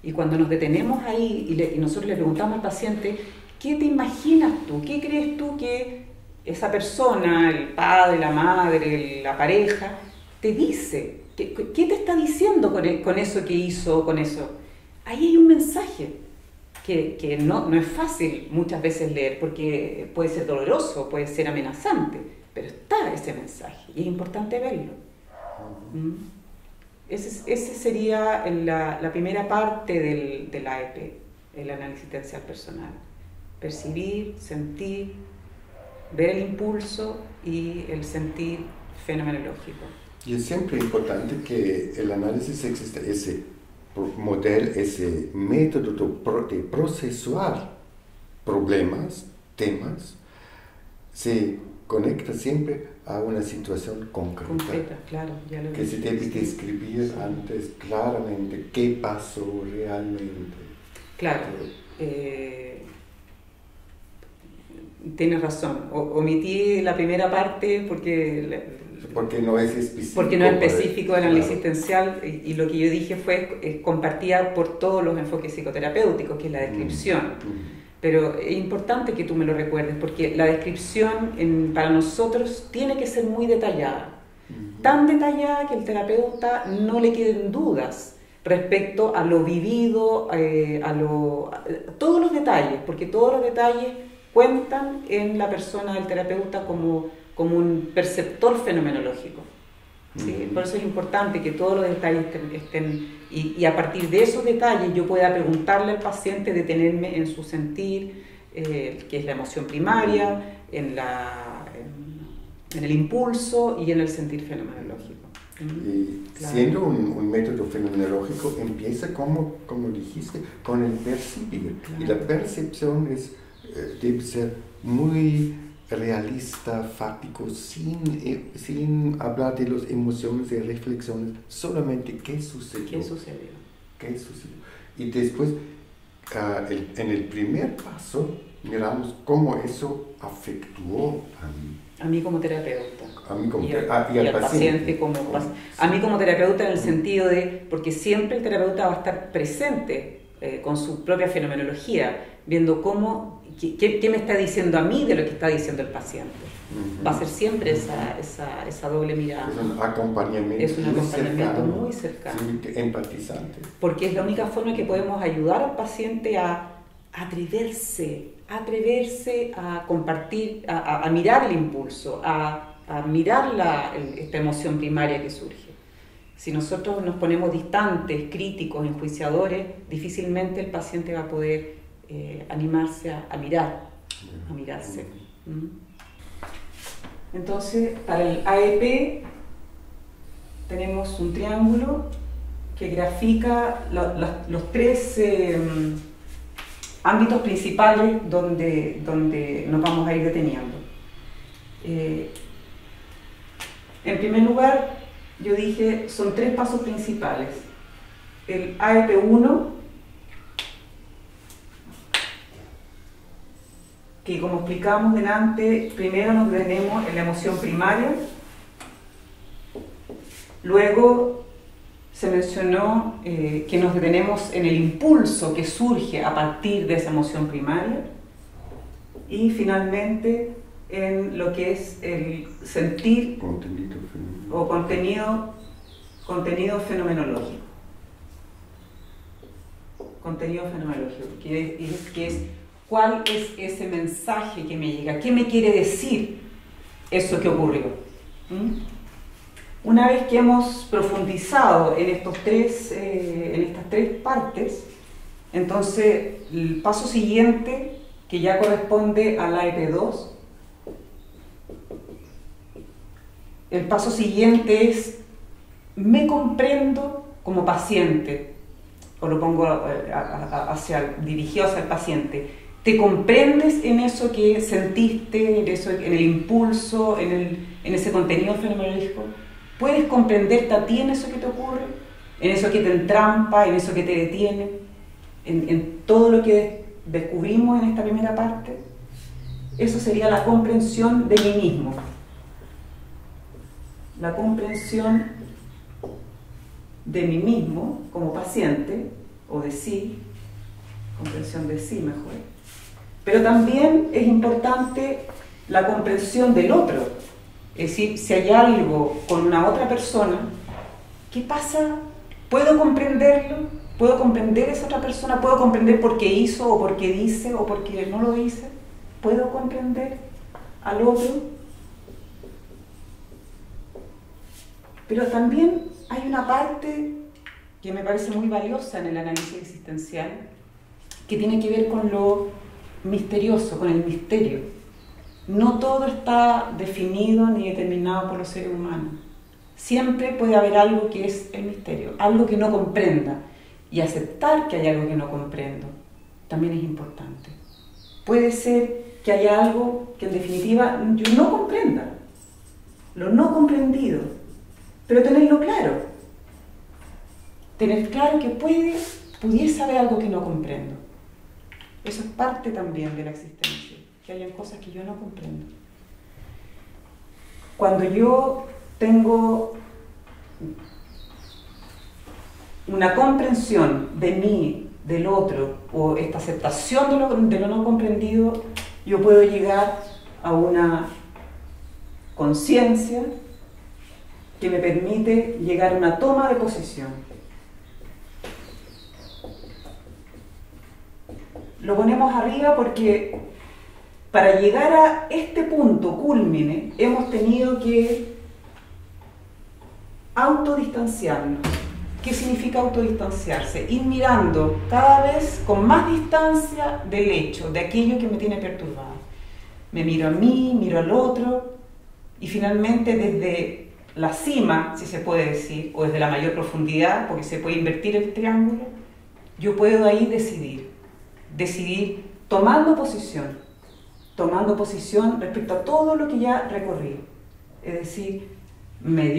Y cuando nos detenemos ahí y nosotros le preguntamos al paciente, ¿qué te imaginas tú? ¿Qué crees tú que esa persona, el padre, la madre, la pareja, te dice? ¿Qué te está diciendo con eso que hizo, con eso? Ahí hay un mensaje que no es fácil muchas veces leer porque puede ser doloroso, puede ser amenazante, pero está ese mensaje y es importante verlo. Ese sería la primera parte del AEP, el análisis existencial personal. Percibir, sentir, ver el impulso y el sentir fenomenológico. Y es siempre importante que el análisis exista, ese modelo, ese método de procesar problemas, temas, se conecta siempre a una situación concreta. Claro, ya lo que se debe describir antes claramente qué pasó realmente. Claro, tienes razón. Omití la primera parte porque no es específico. Porque no es específico del análisis existencial y lo que yo dije fue compartida por todos los enfoques psicoterapéuticos, que es la descripción. Pero es importante que tú me lo recuerdes, porque la descripción para nosotros tiene que ser muy detallada. Tan detallada que el terapeuta no le queden dudas respecto a lo vivido, a todos los detalles, porque todos los detalles cuentan en la persona del terapeuta como un perceptor fenomenológico. ¿Sí? Por eso es importante que todos los detalles estén y a partir de esos detalles yo pueda preguntarle al paciente, detenerme en su sentir, que es la emoción primaria, en el impulso y en el sentir fenomenológico. Y siendo un método fenomenológico, empieza como dijiste, con el percibir. Claro. Y la percepción debe ser muy realista, fáctico, sin hablar de las emociones y reflexiones, solamente qué sucedió. ¿Qué sucedió? Y después, en el primer paso, miramos cómo eso afectó a mí. A mí como terapeuta. Y al paciente como paciente. A mí como terapeuta en el sentido de, porque siempre el terapeuta va a estar presente con su propia fenomenología, viendo qué me está diciendo a mí de lo que está diciendo el paciente. Va a ser siempre esa doble mirada. Es un acompañamiento, muy cercano. Empatizante. Porque es la única forma que podemos ayudar al paciente a atreverse a compartir, a mirar el impulso, a mirar esta emoción primaria que surge. Si nosotros nos ponemos distantes, críticos, enjuiciadores, difícilmente el paciente va a poder animarse a mirarse. Entonces, para el AEP tenemos un triángulo que grafica los tres ámbitos principales donde nos vamos a ir deteniendo. En primer lugar, yo dije, son tres pasos principales. El AEP1, que como explicamos delante, primero nos detenemos en la emoción primaria, luego se mencionó que nos detenemos en el impulso que surge a partir de esa emoción primaria y finalmente en lo que es el sentir o contenido fenomenológico. Contenido fenomenológico, que es cuál es ese mensaje que me llega, qué me quiere decir eso que ocurrió. Una vez que hemos profundizado en estas tres partes, entonces el paso siguiente, que ya corresponde al AEP2, el paso siguiente es: me comprendo como paciente, o lo pongo dirigido hacia el paciente. ¿Te comprendes en eso que sentiste, en el impulso, en ese contenido fenomenológico? ¿Puedes comprenderte a ti en eso que te ocurre? ¿En eso que te entrampa, en eso que te detiene? ¿En todo lo que descubrimos en esta primera parte? Eso sería la comprensión de mí mismo. La comprensión de mí mismo como paciente, o de sí, comprensión de sí mejor. Pero también es importante la comprensión del otro. Es decir, si hay algo con una otra persona, ¿qué pasa? ¿Puedo comprenderlo? ¿Puedo comprender a esa otra persona? ¿Puedo comprender por qué hizo, o por qué dice, o por qué no lo dice? ¿Puedo comprender al otro? Pero también hay una parte que me parece muy valiosa en el análisis existencial, que tiene que ver con lo misterioso, con el misterio. No todo está definido ni determinado por los seres humanos. Siempre puede haber algo que es el misterio, algo que no comprenda. Y aceptar que hay algo que no comprendo también es importante. Puede ser que haya algo que en definitiva yo no comprenda, lo no comprendido, pero tenerlo claro. Tener claro que pudiese haber algo que no comprendo. Eso es parte también de la existencia, que hayan cosas que yo no comprendo. Cuando yo tengo una comprensión de mí, del otro, o esta aceptación de lo no comprendido, yo puedo llegar a una conciencia que me permite llegar a una toma de posición. Lo ponemos arriba porque para llegar a este punto cúlmine hemos tenido que autodistanciarnos. ¿Qué significa autodistanciarse? Ir mirando cada vez con más distancia del hecho, de aquello que me tiene perturbado. Me miro a mí, miro al otro, y finalmente desde la cima, si se puede decir, o desde la mayor profundidad, porque se puede invertir el triángulo, yo puedo ahí decidir tomando posición respecto a todo lo que ya recorrí. Es decir, me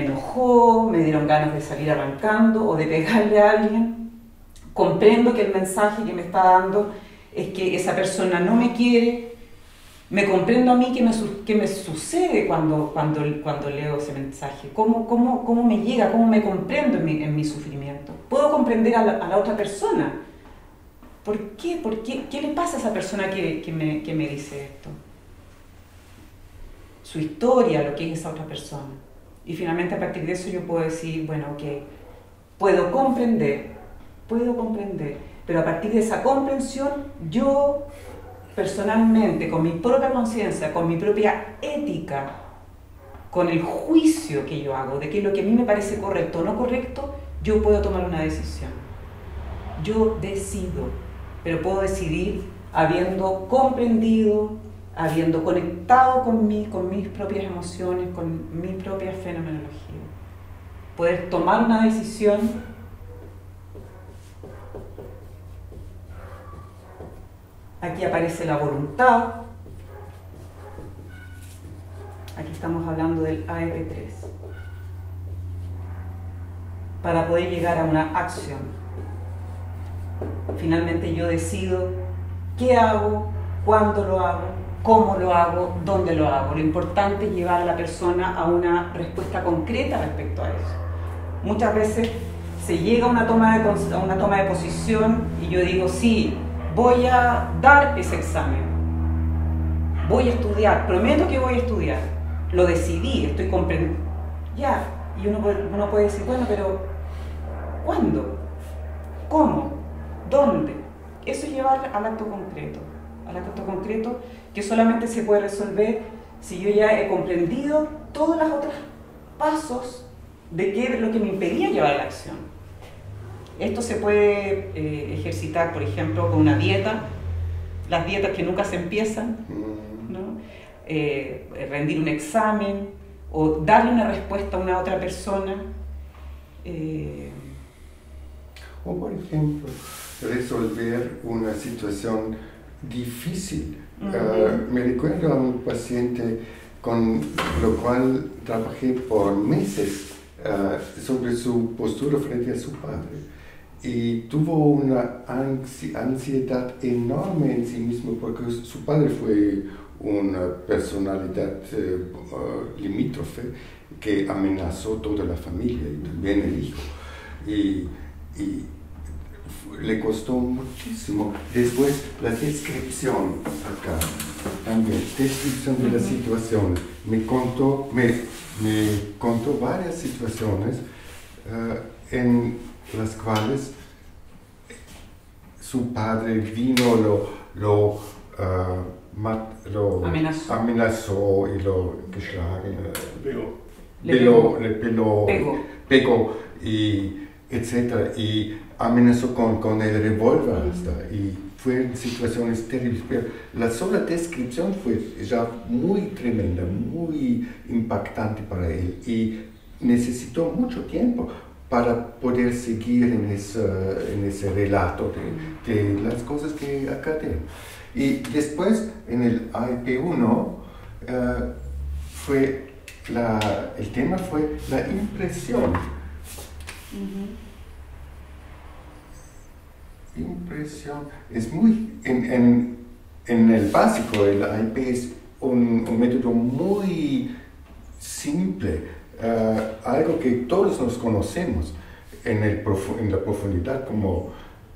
enojó, me dieron ganas de salir arrancando o de pegarle a alguien. Comprendo que el mensaje que me está dando es que esa persona no me quiere. Me comprendo a mí qué me sucede cuando leo ese mensaje. ¿Cómo me llega? ¿Cómo me comprendo en mi sufrimiento? ¿Puedo comprender a la otra persona? ¿Por qué? ¿Qué le pasa a esa persona que me dice esto? Su historia, lo que es esa otra persona. Y finalmente a partir de eso yo puedo decir, bueno, ok, puedo comprender, pero a partir de esa comprensión yo personalmente, con mi propia conciencia, con mi propia ética, con el juicio que yo hago de qué es lo que a mí me parece correcto o no correcto, yo puedo tomar una decisión. Yo decido, pero puedo decidir habiendo comprendido, habiendo conectado con mis propias emociones, con mi propia fenomenología. Poder tomar una decisión aquí aparece la voluntad. Aquí estamos hablando del AEP3. Para poder llegar a una acción. Finalmente yo decido qué hago, cuándo lo hago, cómo lo hago, dónde lo hago. Lo importante es llevar a la persona a una respuesta concreta respecto a eso. Muchas veces se llega a una toma de posición y yo digo, sí, voy a dar ese examen, voy a estudiar, prometo que voy a estudiar, lo decidí, estoy comprendiendo, ya, y uno puede decir, bueno, pero ¿cuándo? ¿Cómo? ¿Dónde? Eso es llevar al acto concreto que solamente se puede resolver si yo ya he comprendido todos los otros pasos de qué es lo que me impedía llevar a la acción. Esto se puede ejercitar, por ejemplo, con una dieta, las dietas que nunca se empiezan, ¿no? Rendir un examen o darle una respuesta a una otra persona. O, por ejemplo, resolver una situación difícil. Me recuerdo a un paciente con lo cual trabajé por meses sobre su postura frente a su padre. Y tuvo una ansiedad enorme en sí mismo porque su padre fue una personalidad limítrofe que amenazó toda la familia y también el hijo. Y le costó muchísimo. Después la descripción acá, también, descripción de la situación. Me contó varias situaciones en las cuales su padre vino, lo amenazó y lo pegó y etcétera, y amenazó con el revólver hasta, y fueron situaciones terribles, pero la sola descripción fue ya muy tremenda, muy impactante para él, y necesitó mucho tiempo para poder seguir en ese relato de las cosas que acá tengo. Y después, en el AIP1, el tema fue la impresión. Impresión es muy, en el básico, el AIP es un método muy simple, algo que todos nos conocemos en la profundidad como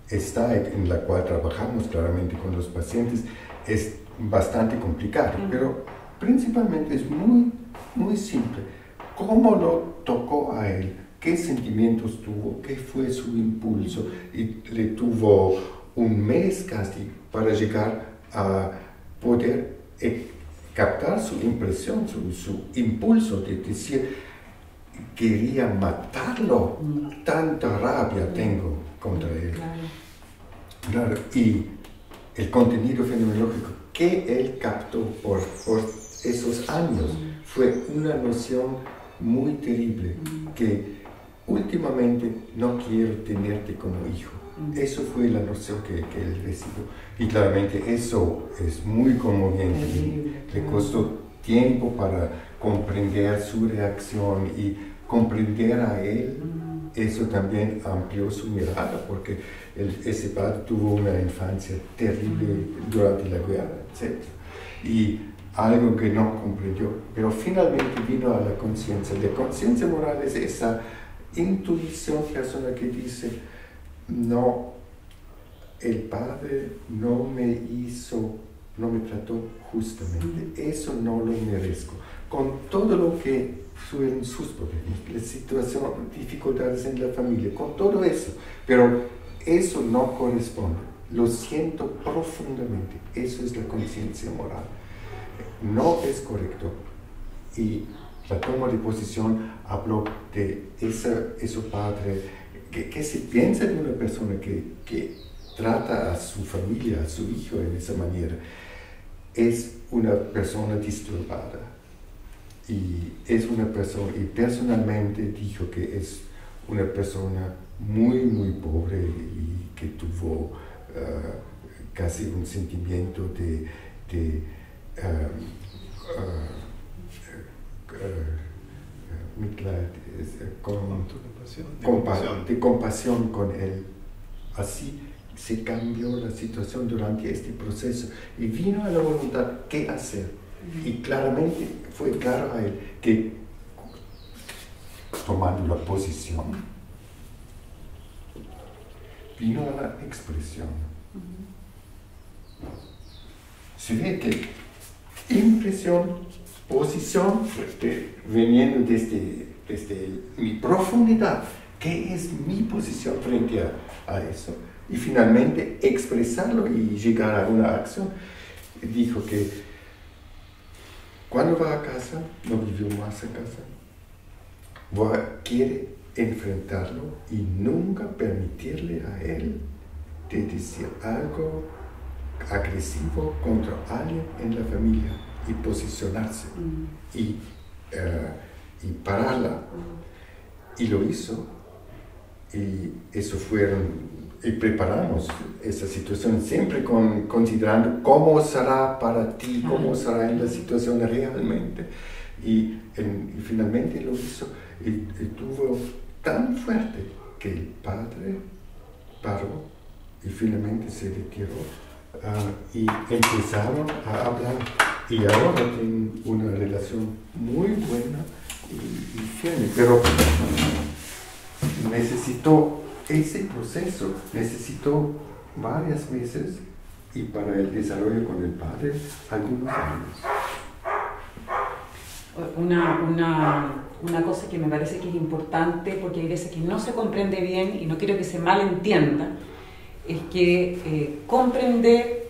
está, en la cual trabajamos claramente con los pacientes, es bastante complicado, pero principalmente es muy, muy simple. ¿Cómo lo tocó a él? ¿Qué sentimientos tuvo? ¿Qué fue su impulso? Y le tuvo un mes casi para llegar a poder captar su impresión, su impulso de decir, quería matarlo, tanta rabia tengo contra él. Claro. Y el contenido fenomenológico que él captó por esos años fue una noción muy terrible, que últimamente no quiero tenerte como hijo. Eso fue la noción que él recibió. Y claramente eso es muy conmoviente. Le costó tiempo para comprender su reacción y comprender a él. Eso también amplió su mirada, porque ese padre tuvo una infancia terrible durante la guerra, etc. Y algo que no comprendió, pero finalmente vino a la conciencia. La conciencia moral es esa intuición personal que dice, no, el padre no me trató justamente, eso no lo merezco, con todo lo que fueron sus problemas, la situación, dificultades en la familia, con todo eso, pero eso no corresponde, lo siento profundamente, eso es la conciencia moral, no es correcto. Y la toma de posición habló de ese padre que se piensa de una persona que trata a su familia, a su hijo en esa manera, es una persona disturbada. Y es una persona, y personalmente dijo que es una persona muy, muy pobre y que tuvo casi un sentimiento de compasión con él. Así se cambió la situación durante este proceso y vino a la voluntad qué hacer. Y claramente fue claro a él que tomando la posición, vino a la expresión. Se ve que impresión, posición, viniendo desde mi profundidad, ¿qué es mi posición frente a eso? Y finalmente expresarlo y llegar a una acción. Dijo que cuando va a casa, no vivió más en casa, quiere enfrentarlo y nunca permitirle a él de decir algo agresivo contra alguien en la familia y posicionarse y pararla. Y lo hizo, y eso y preparamos esa situación siempre considerando cómo será para ti, cómo será en la situación realmente. Y finalmente lo hizo y estuvo tan fuerte que el padre paró y finalmente se retiró y empezaron a hablar. Y ahora tienen una relación muy buena y firme, pero necesitó ese proceso, necesitó varias meses y para el desarrollo con el padre algunos años. Una cosa que me parece que es importante, porque hay veces que no se comprende bien y no quiero que se malentienda, es que comprender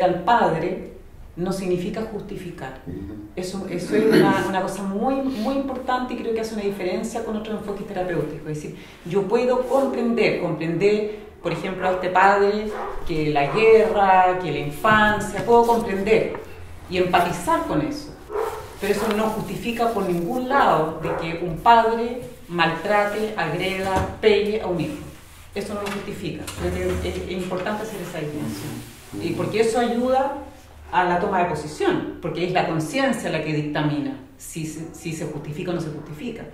al padre no significa justificar. Eso es una cosa muy, muy importante y creo que hace una diferencia con otros enfoques terapéuticos. Es decir, yo puedo comprender, por ejemplo, a este padre, que la guerra, que la infancia, puedo comprender y empatizar con eso. Pero eso no justifica por ningún lado de que un padre maltrate, agreda, pegue a un hijo. Eso no lo justifica. Creo que es importante hacer esa distinción. Y porque eso ayuda a la toma de posición, porque es la conciencia la que dictamina si se justifica o no se justifica.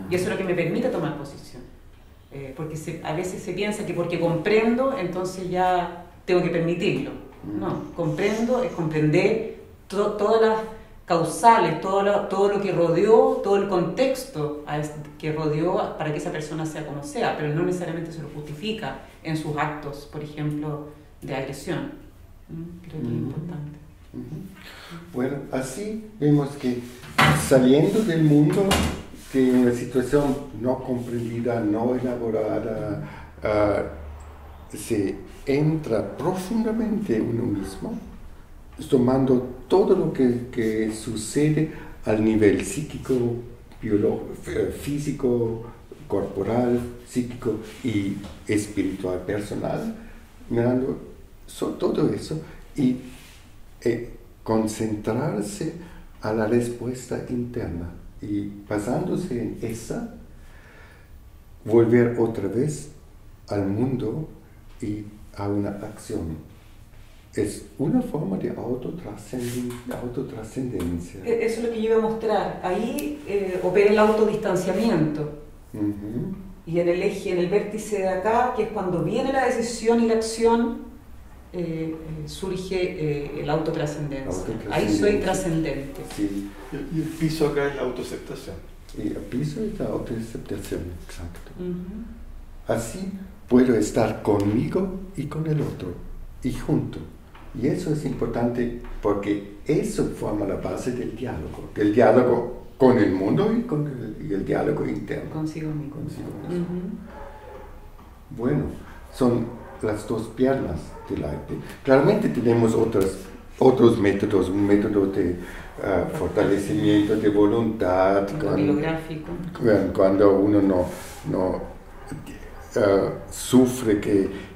Y eso es lo que me permite tomar posición. Porque a veces se piensa que porque comprendo, entonces ya tengo que permitirlo. No, comprendo es comprender todas las causales, todo lo que rodeó, todo el contexto que rodeó para que esa persona sea como sea, pero no necesariamente se lo justifica en sus actos, por ejemplo, de agresión. Creo que es importante. Bueno, así vemos que saliendo del mundo de una situación no comprendida, no elaborada, se entra profundamente en uno mismo, tomando todo lo que sucede al nivel psíquico, físico, corporal, psíquico y espiritual, personal, mirando todo eso y concentrarse a la respuesta interna y basándose en esa, volver otra vez al mundo y a una acción. Es una forma de autotrascendencia. Eso es lo que yo iba a mostrar. Ahí opera el autodistanciamiento. Y en el eje, en el vértice de acá, que es cuando viene la decisión y la acción, surge la autotrascendencia. Ahí soy trascendente. Sí. Y el piso acá es la autoaceptación. Y el piso es la autoaceptación, exacto. Así puedo estar conmigo y con el otro, y junto. Y eso es importante porque eso forma la base del diálogo con el mundo y el diálogo interno. Consigo mismo. Bueno, son las dos piernas del arte. Claramente tenemos otros métodos, un método de fortalecimiento de voluntad. Cuando uno no sufre que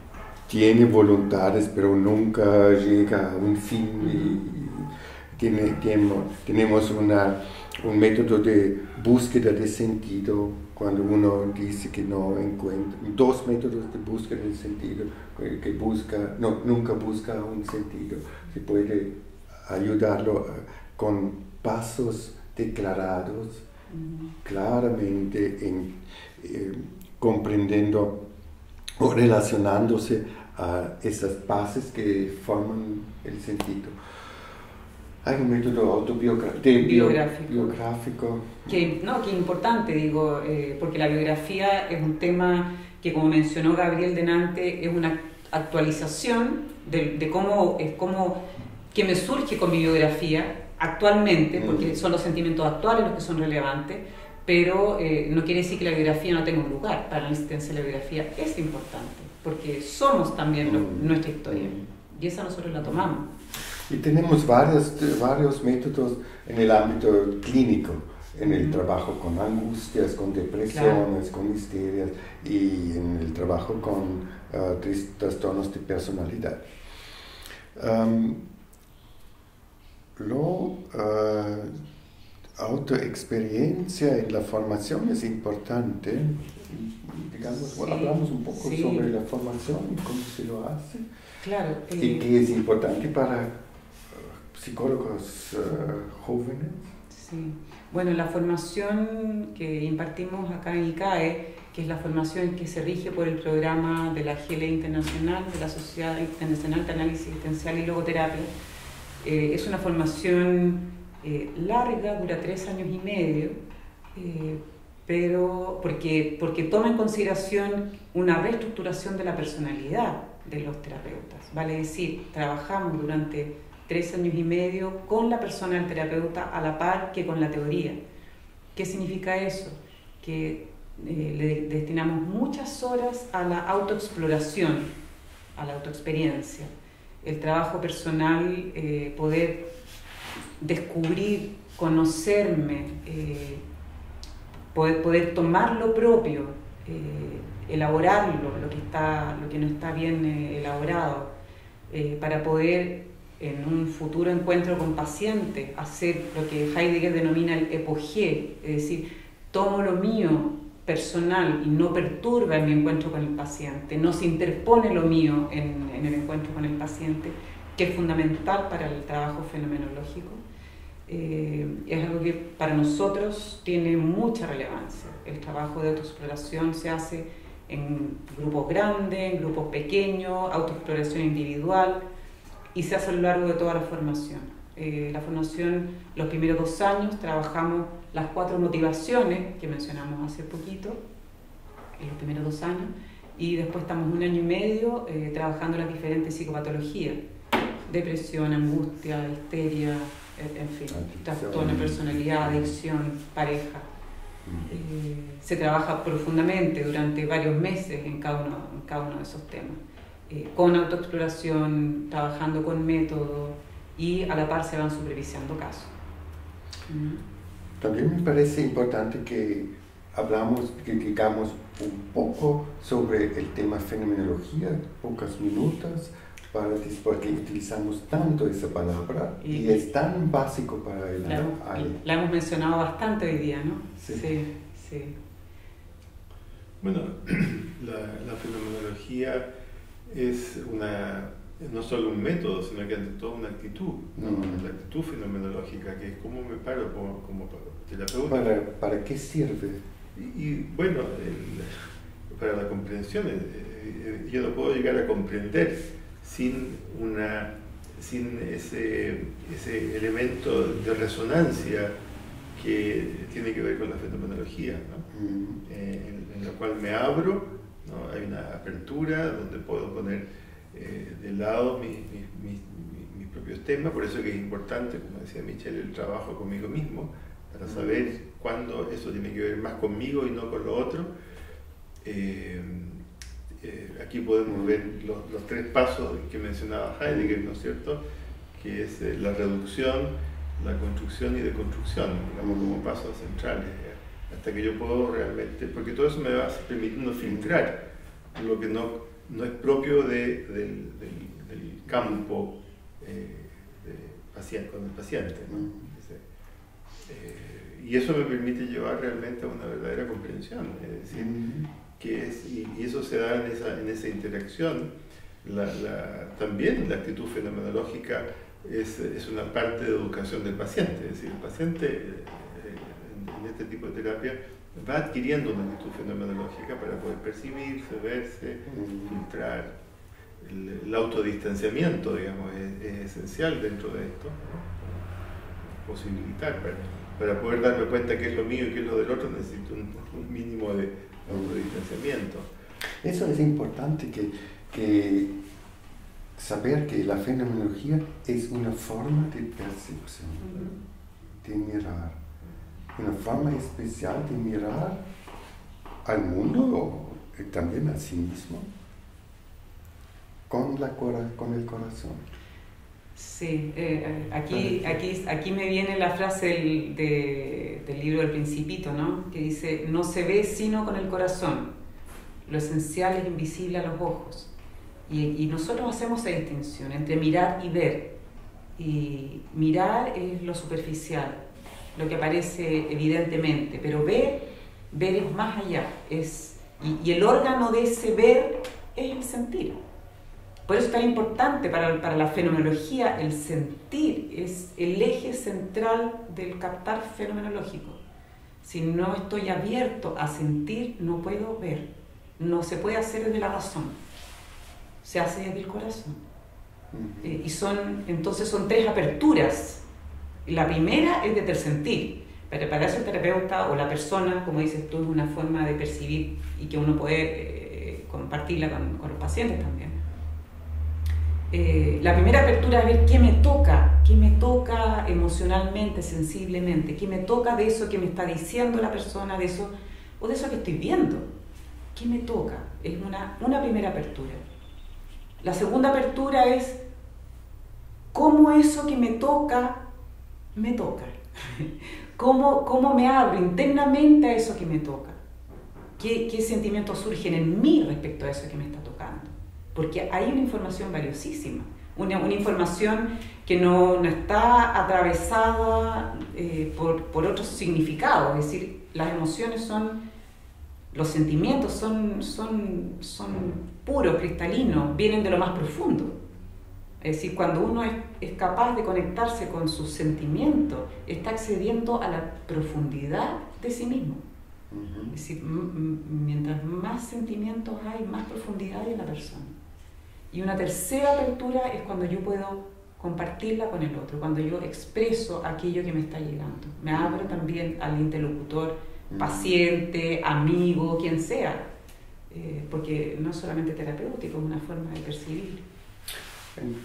tiene voluntades pero nunca llega a un fin y tenemos un método de búsqueda de sentido cuando uno dice que no encuentra, dos métodos de búsqueda de sentido, que nunca busca un sentido. Se puede ayudarlo con pasos declarados claramente comprendiendo o relacionándose a esas bases que forman el sentido. Hay un método biográfico. Que es importante, digo, porque la biografía es un tema que, como mencionó Gabriel delante, es una actualización de cómo que me surge con mi biografía actualmente, porque son los sentimientos actuales los que son relevantes, pero no quiere decir que la biografía no tenga un lugar. Para la existencia de la biografía es importante, porque somos también nuestra historia, y esa nosotros la tomamos. Y tenemos varios métodos en el ámbito clínico, en el trabajo con angustias, con depresiones, con histerias, y en el trabajo con trastornos de personalidad. Autoexperiencia en la formación es importante. Digamos, hablamos un poco sobre la formación y cómo se lo hace. Claro. Y que es importante para psicólogos jóvenes. Sí. Bueno, la formación que impartimos acá en ICAE, que es la formación que se rige por el programa de la GLE Internacional, de la Sociedad Internacional de Análisis Existencial y Logoterapia, es una formación larga, dura 3 años y medio, pero porque toma en consideración una reestructuración de la personalidad de los terapeutas. Vale decir, trabajamos durante 3 años y medio con la persona del terapeuta a la par que con la teoría. ¿Qué significa eso? Que le destinamos muchas horas a la autoexploración, a la autoexperiencia, el trabajo personal, poder descubrir, conocerme, poder tomar lo propio, elaborarlo, lo que no está bien elaborado, para poder en un futuro encuentro con pacientes hacer lo que Heidegger denomina el epogé, es decir, tomo lo mío personal y no perturba en mi encuentro con el paciente, no se interpone lo mío en el encuentro con el paciente, que es fundamental para el trabajo fenomenológico. Es algo que para nosotros tiene mucha relevancia. El trabajo de autoexploración se hace en grupos grandes, en grupos pequeños, autoexploración individual, y se hace a lo largo de toda la formación. La formación, los primeros 2 años, trabajamos las 4 motivaciones que mencionamos hace poquito, en los primeros 2 años, y después estamos 1 año y medio trabajando las diferentes psicopatologías: depresión, angustia, histeria, en fin, trastorno de personalidad, adicción, pareja. Se trabaja profundamente durante varios meses en cada uno de esos temas, con autoexploración, trabajando con método, y a la par se van supervisando casos. También me parece importante que digamos un poco sobre el tema fenomenología, pocos minutos, porque utilizamos tanto esa palabra y es tan básico para el área. La hemos mencionado bastante hoy día, ¿no? Sí. Bueno, la fenomenología es no solo un método, sino que ante todo una actitud, la actitud fenomenológica, que es cómo me paro como terapeuta. ¿Para qué sirve? Y bueno, para la comprensión, yo no puedo llegar a comprender sin ese elemento de resonancia que tiene que ver con la fenomenología, ¿no? En la cual me abro, ¿no? Hay una apertura donde puedo poner de lado mis propios temas. Por eso que es importante, como decía Michelle, el trabajo conmigo mismo, para saber cuándo eso tiene que ver más conmigo y no con lo otro. Aquí podemos ver los 3 pasos que mencionaba Heidegger, ¿no es cierto?, que es la reducción, la construcción y deconstrucción, digamos, como pasos centrales, hasta que yo puedo realmente, porque todo eso me va permitiendo filtrar lo que no es propio del campo con el paciente, ¿no? Y eso me permite llevar realmente a una verdadera comprensión, es decir, y eso se da en esa interacción. También la actitud fenomenológica es una parte de educación del paciente, es decir, el paciente en este tipo de terapia va adquiriendo una actitud fenomenológica para poder percibirse, verse, filtrar. El autodistanciamiento, digamos, es esencial dentro de esto, ¿no? posibilitar. Para poder darme cuenta qué es lo mío y qué es lo del otro, necesito un mínimo de autodistanciamiento. Eso es importante, que saber que la fenomenología es una forma de percepción, de mirar, una forma especial de mirar al mundo o también a sí mismo con el corazón. Sí, aquí me viene la frase del libro del Principito, ¿no? Que dice: no se ve sino con el corazón, lo esencial es invisible a los ojos. Y nosotros hacemos esa distinción entre mirar y ver. Y mirar es lo superficial, lo que aparece evidentemente, pero ver es más allá. Y el órgano de ese ver es el sentir. Por eso es tan importante para la fenomenología el sentir, es el eje central del captar fenomenológico. Si no estoy abierto a sentir, no puedo ver. No se puede hacer desde la razón, se hace desde el corazón. Y entonces son tres aperturas. La primera es desde el sentir. Para eso el terapeuta o la persona, como dices tú, es una forma de percibir y que uno puede compartirla con los pacientes también. La primera apertura es ver qué me toca emocionalmente, sensiblemente, qué me toca de eso que me está diciendo la persona, de eso que estoy viendo. ¿Qué me toca? Es una primera apertura. La segunda apertura es cómo eso que me toca. ¿Cómo me abro internamente a eso que me toca? ¿Qué sentimientos surgen en mí respecto a eso que me está tocando? Porque hay una información valiosísima, una información que no está atravesada por otros significados. Es decir, las emociones los sentimientos son puros, cristalinos, vienen de lo más profundo. Es decir, cuando uno es capaz de conectarse con sus sentimientos, está accediendo a la profundidad de sí mismo. Es decir, mientras más sentimientos hay, más profundidad hay en la persona. Y una tercera apertura es cuando yo puedo compartirla con el otro, cuando yo expreso aquello que me está llegando. Me abro también al interlocutor, paciente, amigo, quien sea, porque no es solamente terapéutico, es una forma de percibir.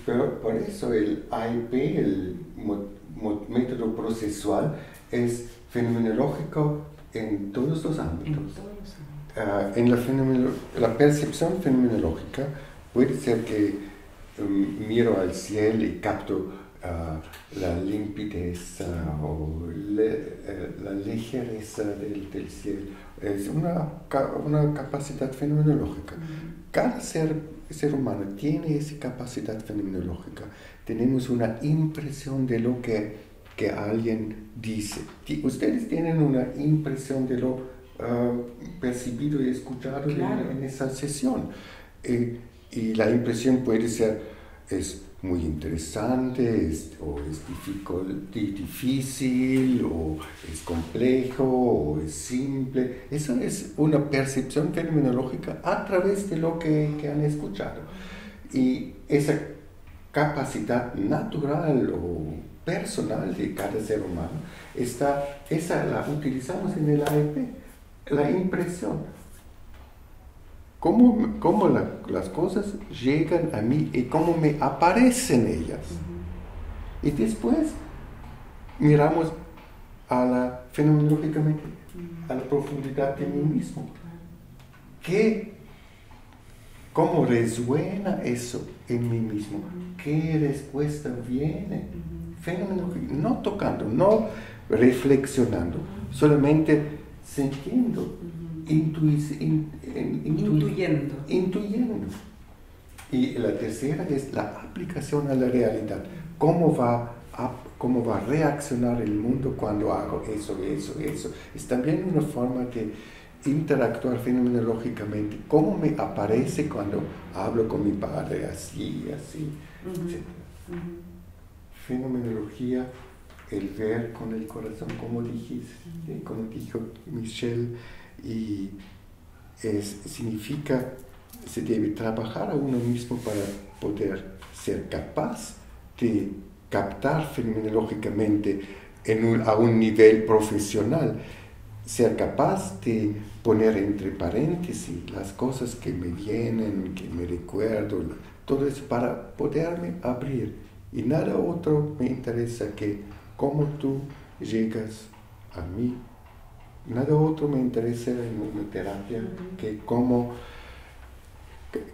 Pero por eso el AIP, el método procesual, es fenomenológico en todos los ámbitos. La percepción fenomenológica puede ser que miro al cielo y capto la limpidez o la ligereza del cielo. Es una capacidad fenomenológica. Cada ser humano tiene esa capacidad fenomenológica. Tenemos una impresión de lo que alguien dice. Ustedes tienen una impresión de lo percibido y escuchado, claro, en esa sesión. Y la impresión puede ser, es muy interesante, o es difícil, o es complejo, o es simple. Eso es una percepción fenomenológica a través de lo que han escuchado. Y esa capacidad natural o personal de cada ser humano, esa la utilizamos en el AEP, la impresión. Cómo las cosas llegan a mí y cómo me aparecen ellas. Y después miramos fenomenológicamente a la profundidad de mí mismo. ¿Cómo resuena eso en mí mismo? ¿Qué respuesta viene? Fenomenológico, no tocando, no reflexionando, solamente sintiendo. Intuyendo. Y la tercera es la aplicación a la realidad. ¿Cómo va a reaccionar el mundo cuando hago eso? Es también una forma de interactuar fenomenológicamente. ¿Cómo me aparece cuando hablo con mi padre? Así, etc. Fenomenología, el ver con el corazón, como dijiste, como dijo Michelle. Y significa, se debe trabajar a uno mismo para poder ser capaz de captar fenomenológicamente a un nivel profesional, ser capaz de poner entre paréntesis las cosas que me vienen, que me recuerdo, todo eso para poderme abrir. Y nada otro me interesa que cómo tú llegas a mí. Nada otro me interesa en una terapia que cómo,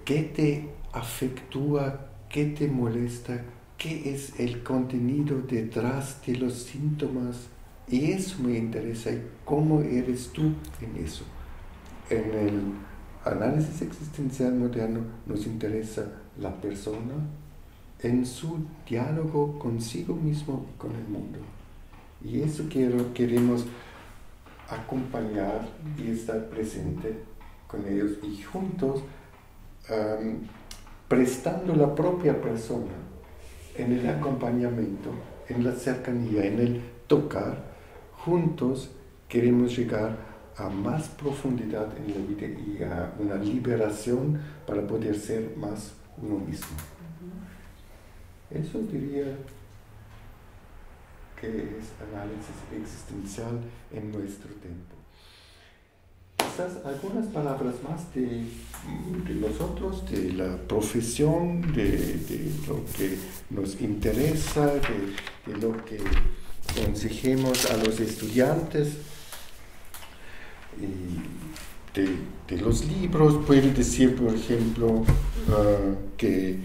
qué te afectúa, qué te molesta, qué es el contenido detrás de los síntomas. Y eso me interesa, y cómo eres tú en eso. En el análisis existencial moderno nos interesa la persona en su diálogo consigo mismo y con el mundo. Y eso queremos acompañar y estar presente con ellos y juntos prestando la propia persona en el acompañamiento, en la cercanía, en el tocar. Juntos queremos llegar a más profundidad en la vida y a una liberación para poder ser más uno mismo. Eso diría que es análisis existencial en nuestro tiempo. Quizás algunas palabras más de nosotros, de la profesión, de lo que nos interesa, de lo que aconsejemos a los estudiantes, y de los libros. Puedo decir, por ejemplo, que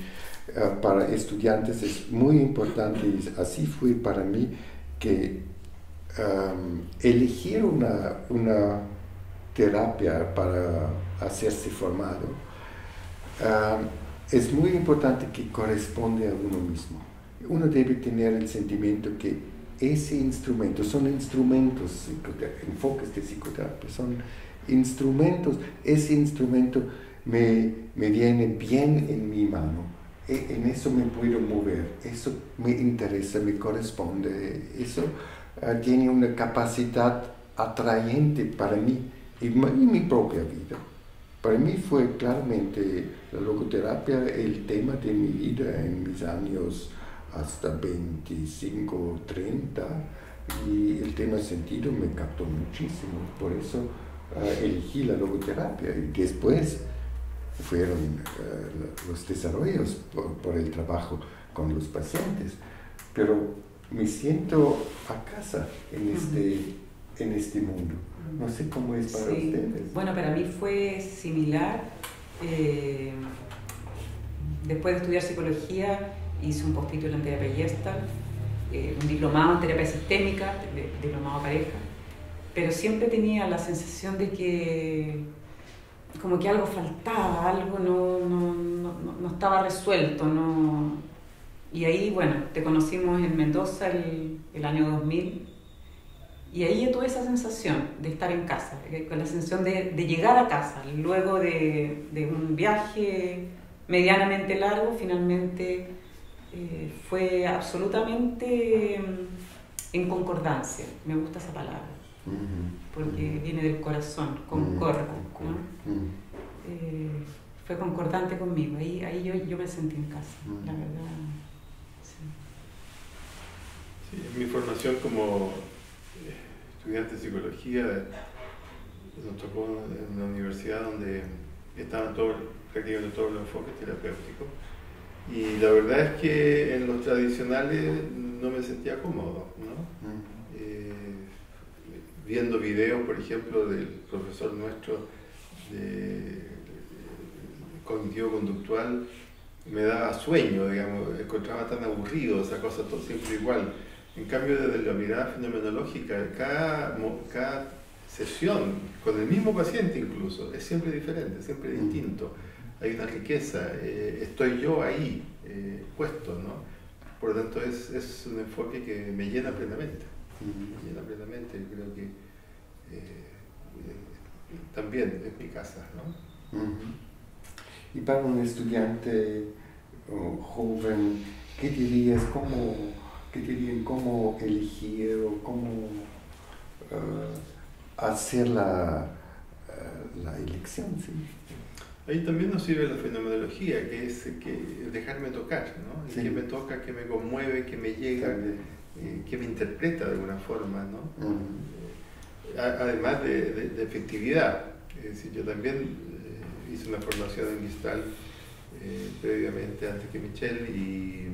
para estudiantes es muy importante, y así fue para mí, que elegir una terapia para hacerse formado es muy importante que corresponde a uno mismo. Uno debe tener el sentimiento que ese instrumento, son instrumentos, enfoques de psicoterapia, son instrumentos, ese instrumento me viene bien en mi mano, en eso me puedo mover, eso me interesa, me corresponde, eso tiene una capacidad atrayente para mí y mi propia vida. Para mí fue claramente la logoterapia el tema de mi vida en mis años hasta 25, 30, y el tema sentido me captó muchísimo. Por eso elegí la logoterapia, y después fueron los desarrollos por el trabajo con los pacientes. Pero me siento a casa en este mundo. No sé cómo es para ustedes. Bueno, para mí fue similar. Después de estudiar psicología, hice un postítulo en terapia Gestalt, un diplomado en terapia sistémica, diplomado pareja, pero siempre tenía la sensación de que como que algo faltaba, algo no estaba resuelto, y ahí, bueno, te conocimos en Mendoza el año 2000, y ahí yo tuve esa sensación de estar en casa, con la sensación de llegar a casa, luego de un viaje medianamente largo. Finalmente fue absolutamente en concordancia, me gusta esa palabra, porque viene del corazón, concorda, ¿no? Fue concordante conmigo, ahí yo me sentí en casa, la verdad. Sí, en mi formación como estudiante de psicología nos tocó en una universidad donde estaban prácticamente todos los enfoques terapéuticos, y la verdad es que en los tradicionales no me sentía cómodo, ¿no? Viendo videos, por ejemplo, del profesor nuestro de cognitivo-conductual, me daba sueño, digamos, encontraba tan aburrido esa cosa, todo siempre igual. En cambio, desde la mirada fenomenológica, cada sesión, con el mismo paciente incluso, es siempre diferente, siempre distinto. Hay una riqueza, estoy yo ahí, puesto, ¿no? Por lo tanto, es un enfoque que me llena plenamente. Me llena plenamente, creo que también es mi casa, ¿no? Y para un estudiante joven, ¿qué dirían cómo elegir o cómo hacer la elección? ¿Sí? Ahí también nos sirve la fenomenología, que es dejarme tocar, ¿no? Sí. Que me toca, que me conmueve, que me llega. que me interpreta de alguna forma, ¿no? Además de efectividad. Es decir, yo también hice una formación en Gestalt previamente, antes que Michelle, y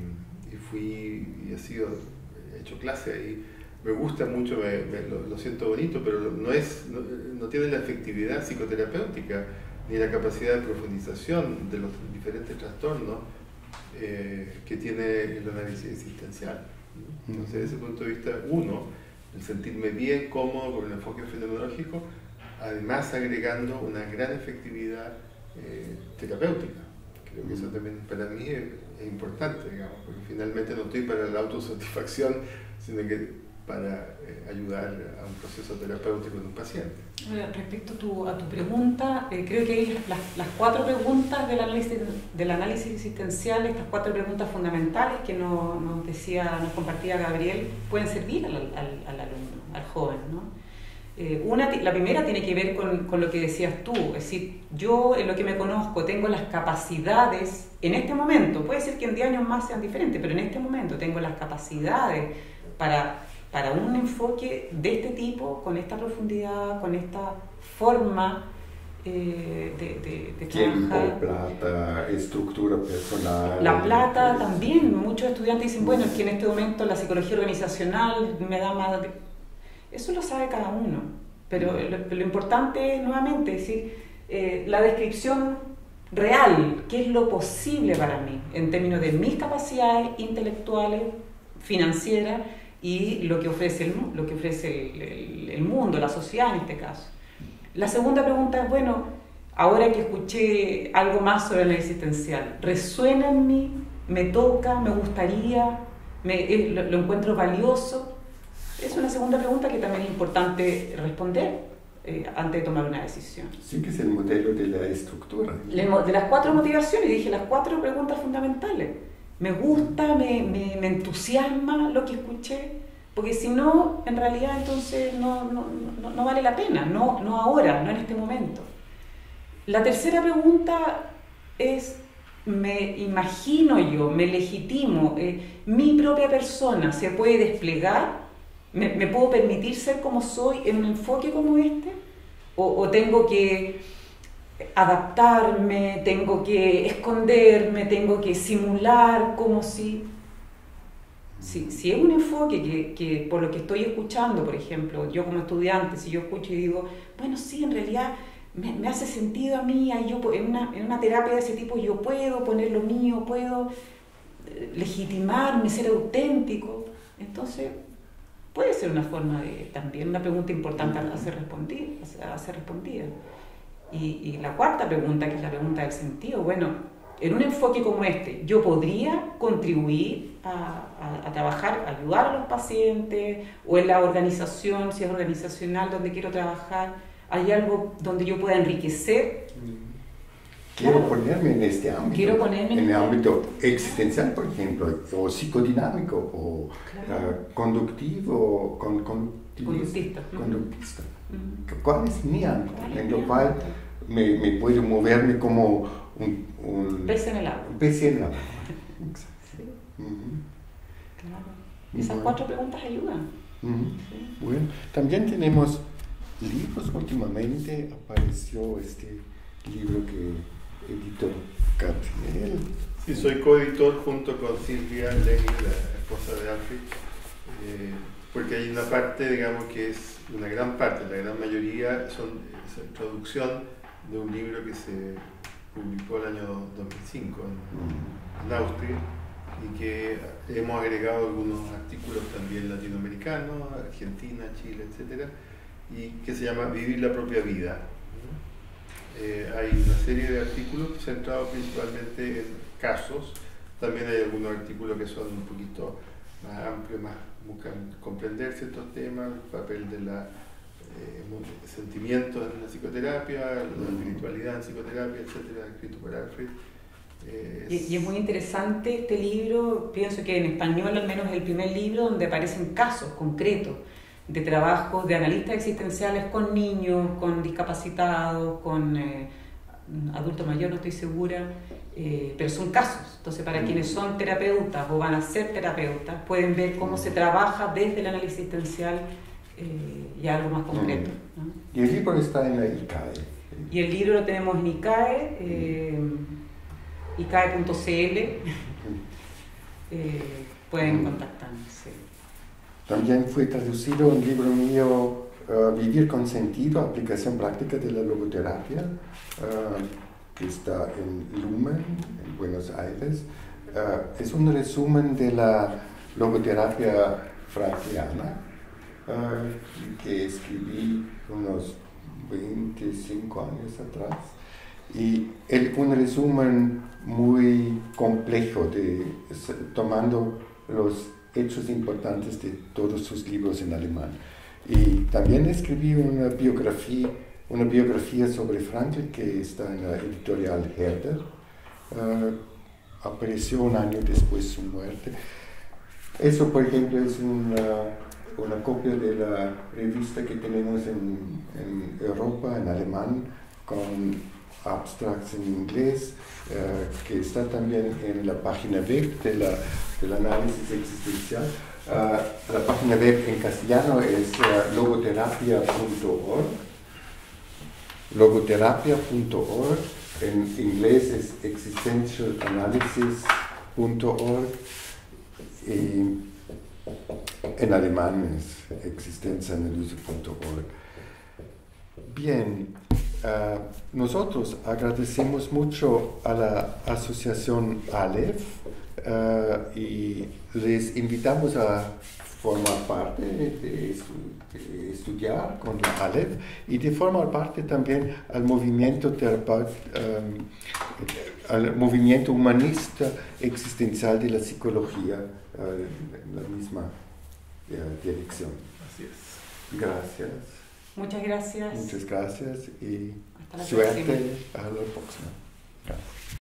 fui y he hecho clase ahí. Me gusta mucho, lo siento bonito, pero no tiene la efectividad psicoterapéutica ni la capacidad de profundización de los diferentes trastornos que tiene el análisis existencial. Entonces, desde ese punto de vista, el sentirme bien, cómodo con el enfoque fenomenológico, además agregando una gran efectividad terapéutica. Creo que eso también para mí es importante, digamos, porque finalmente no estoy para la autosatisfacción, sino que para ayudar a un proceso terapéutico en un paciente. Respecto a tu pregunta, creo que hay las 4 preguntas del análisis existencial, estas 4 preguntas fundamentales que nos compartía Gabriel, pueden servir al alumno, al joven, ¿no? La primera tiene que ver con lo que decías tú, es decir, yo en lo que me conozco tengo las capacidades, en este momento, puede ser que en 10 años más sean diferentes, pero en este momento tengo las capacidades para un enfoque de este tipo, con esta profundidad, con esta forma de trabajar. Tiempo, plata, estructura personal. La plata también, muchos estudiantes dicen, bueno, es que en este momento la psicología organizacional me da más... Eso lo sabe cada uno, pero lo importante es, nuevamente, es decir, la descripción real, qué es lo posible para mí, en términos de mis capacidades intelectuales, financieras, y lo que ofrece el mundo, la sociedad en este caso. La segunda pregunta es, bueno, ahora que escuché algo más sobre la existencial, ¿resuena en mí? ¿Me toca? ¿Me gustaría? ¿Lo encuentro valioso? Es una segunda pregunta que también es importante responder antes de tomar una decisión. Sí, que es el modelo de la estructura. De las 4 motivaciones, dije las 4 preguntas fundamentales. Me gusta, me entusiasma lo que escuché, porque si no, en realidad entonces no vale la pena, no ahora, no en este momento. La tercera pregunta es, me imagino yo, me legitimo, mi propia persona se puede desplegar, me puedo permitir ser como soy en un enfoque como este, o tengo que adaptarme, tengo que esconderme, tengo que simular como si es un enfoque que por lo que estoy escuchando, por ejemplo, yo como estudiante, si yo escucho y digo, bueno, sí, en realidad me hace sentido a mí, en una terapia de ese tipo yo puedo poner lo mío, puedo legitimarme, ser auténtico, entonces puede ser una forma también una pregunta importante a ser respondida. Y la cuarta pregunta, que es la pregunta del sentido, bueno, en un enfoque como este, ¿yo podría contribuir a trabajar, a ayudar a los pacientes, o en la organización, si es organizacional donde quiero trabajar, hay algo donde yo pueda enriquecer? Quiero ponerme en este ámbito, en el ámbito existencial, por ejemplo, o psicodinámico, o conductivo, conductista. ¿Cuál es mi ámbito? En lo cual me puedo moverme como un pez en el agua. Pez en el agua. Sí. Claro. Esas 4 preguntas ayudan. Sí. Bueno, también tenemos libros. Últimamente apareció este libro que editó Gabriel. Sí, soy coeditor junto con Silvia Lengel, la esposa de Alfred, porque hay una parte, digamos, que es una gran parte, la gran mayoría es traducción de un libro que se publicó el año 2005 en Austria, y que hemos agregado algunos artículos también latinoamericanos, Argentina, Chile, etc., y que se llama Vivir la propia vida. Hay una serie de artículos centrados principalmente en casos, también hay algunos artículos que son un poquito más amplios, buscan comprender ciertos temas, el papel de los sentimientos en la psicoterapia, la espiritualidad en psicoterapia, etcétera, escrito por Alfred. Y es muy interesante este libro, pienso que en español al menos es el primer libro donde aparecen casos concretos de trabajos de analistas existenciales con niños, con discapacitados, con adultos mayores, no estoy segura, pero son casos. Entonces, para quienes son terapeutas o van a ser terapeutas, pueden ver cómo se trabaja desde el análisis existencial y algo más concreto, ¿no? Y el libro está en la ICAE. Y el libro lo tenemos en ICAE, icae.cl. Pueden contactarnos. Sí. También fue traducido un libro mío, Vivir con sentido, aplicación práctica de la logoterapia, que está en Lumen, en Buenos Aires. Es un resumen de la logoterapia frankliana, que escribí unos 25 años atrás. Y un resumen muy complejo, tomando los hechos importantes de todos sus libros en alemán. Y también escribí una biografía sobre Frankl que está en la editorial Herder. Apareció un año después de su muerte. Eso, por ejemplo, es una copia de la revista que tenemos en Europa, en alemán, con abstracts en inglés, que está también en la página web del análisis existencial. La página web en castellano es logoterapia.org. Logoterapia.org. En inglés es existentialanalysis.org. Y en alemán es existenzanalyse.org. Bien, nosotros agradecemos mucho a la asociación Aleph y les invitamos a formar parte de estudiar con la Aleph y de formar parte también al movimiento al movimiento humanista existencial de la psicología en la misma dirección. Así es. Gracias. Muchas gracias. Muchas gracias y Hasta la suerte próxima. a la próxima. Gracias.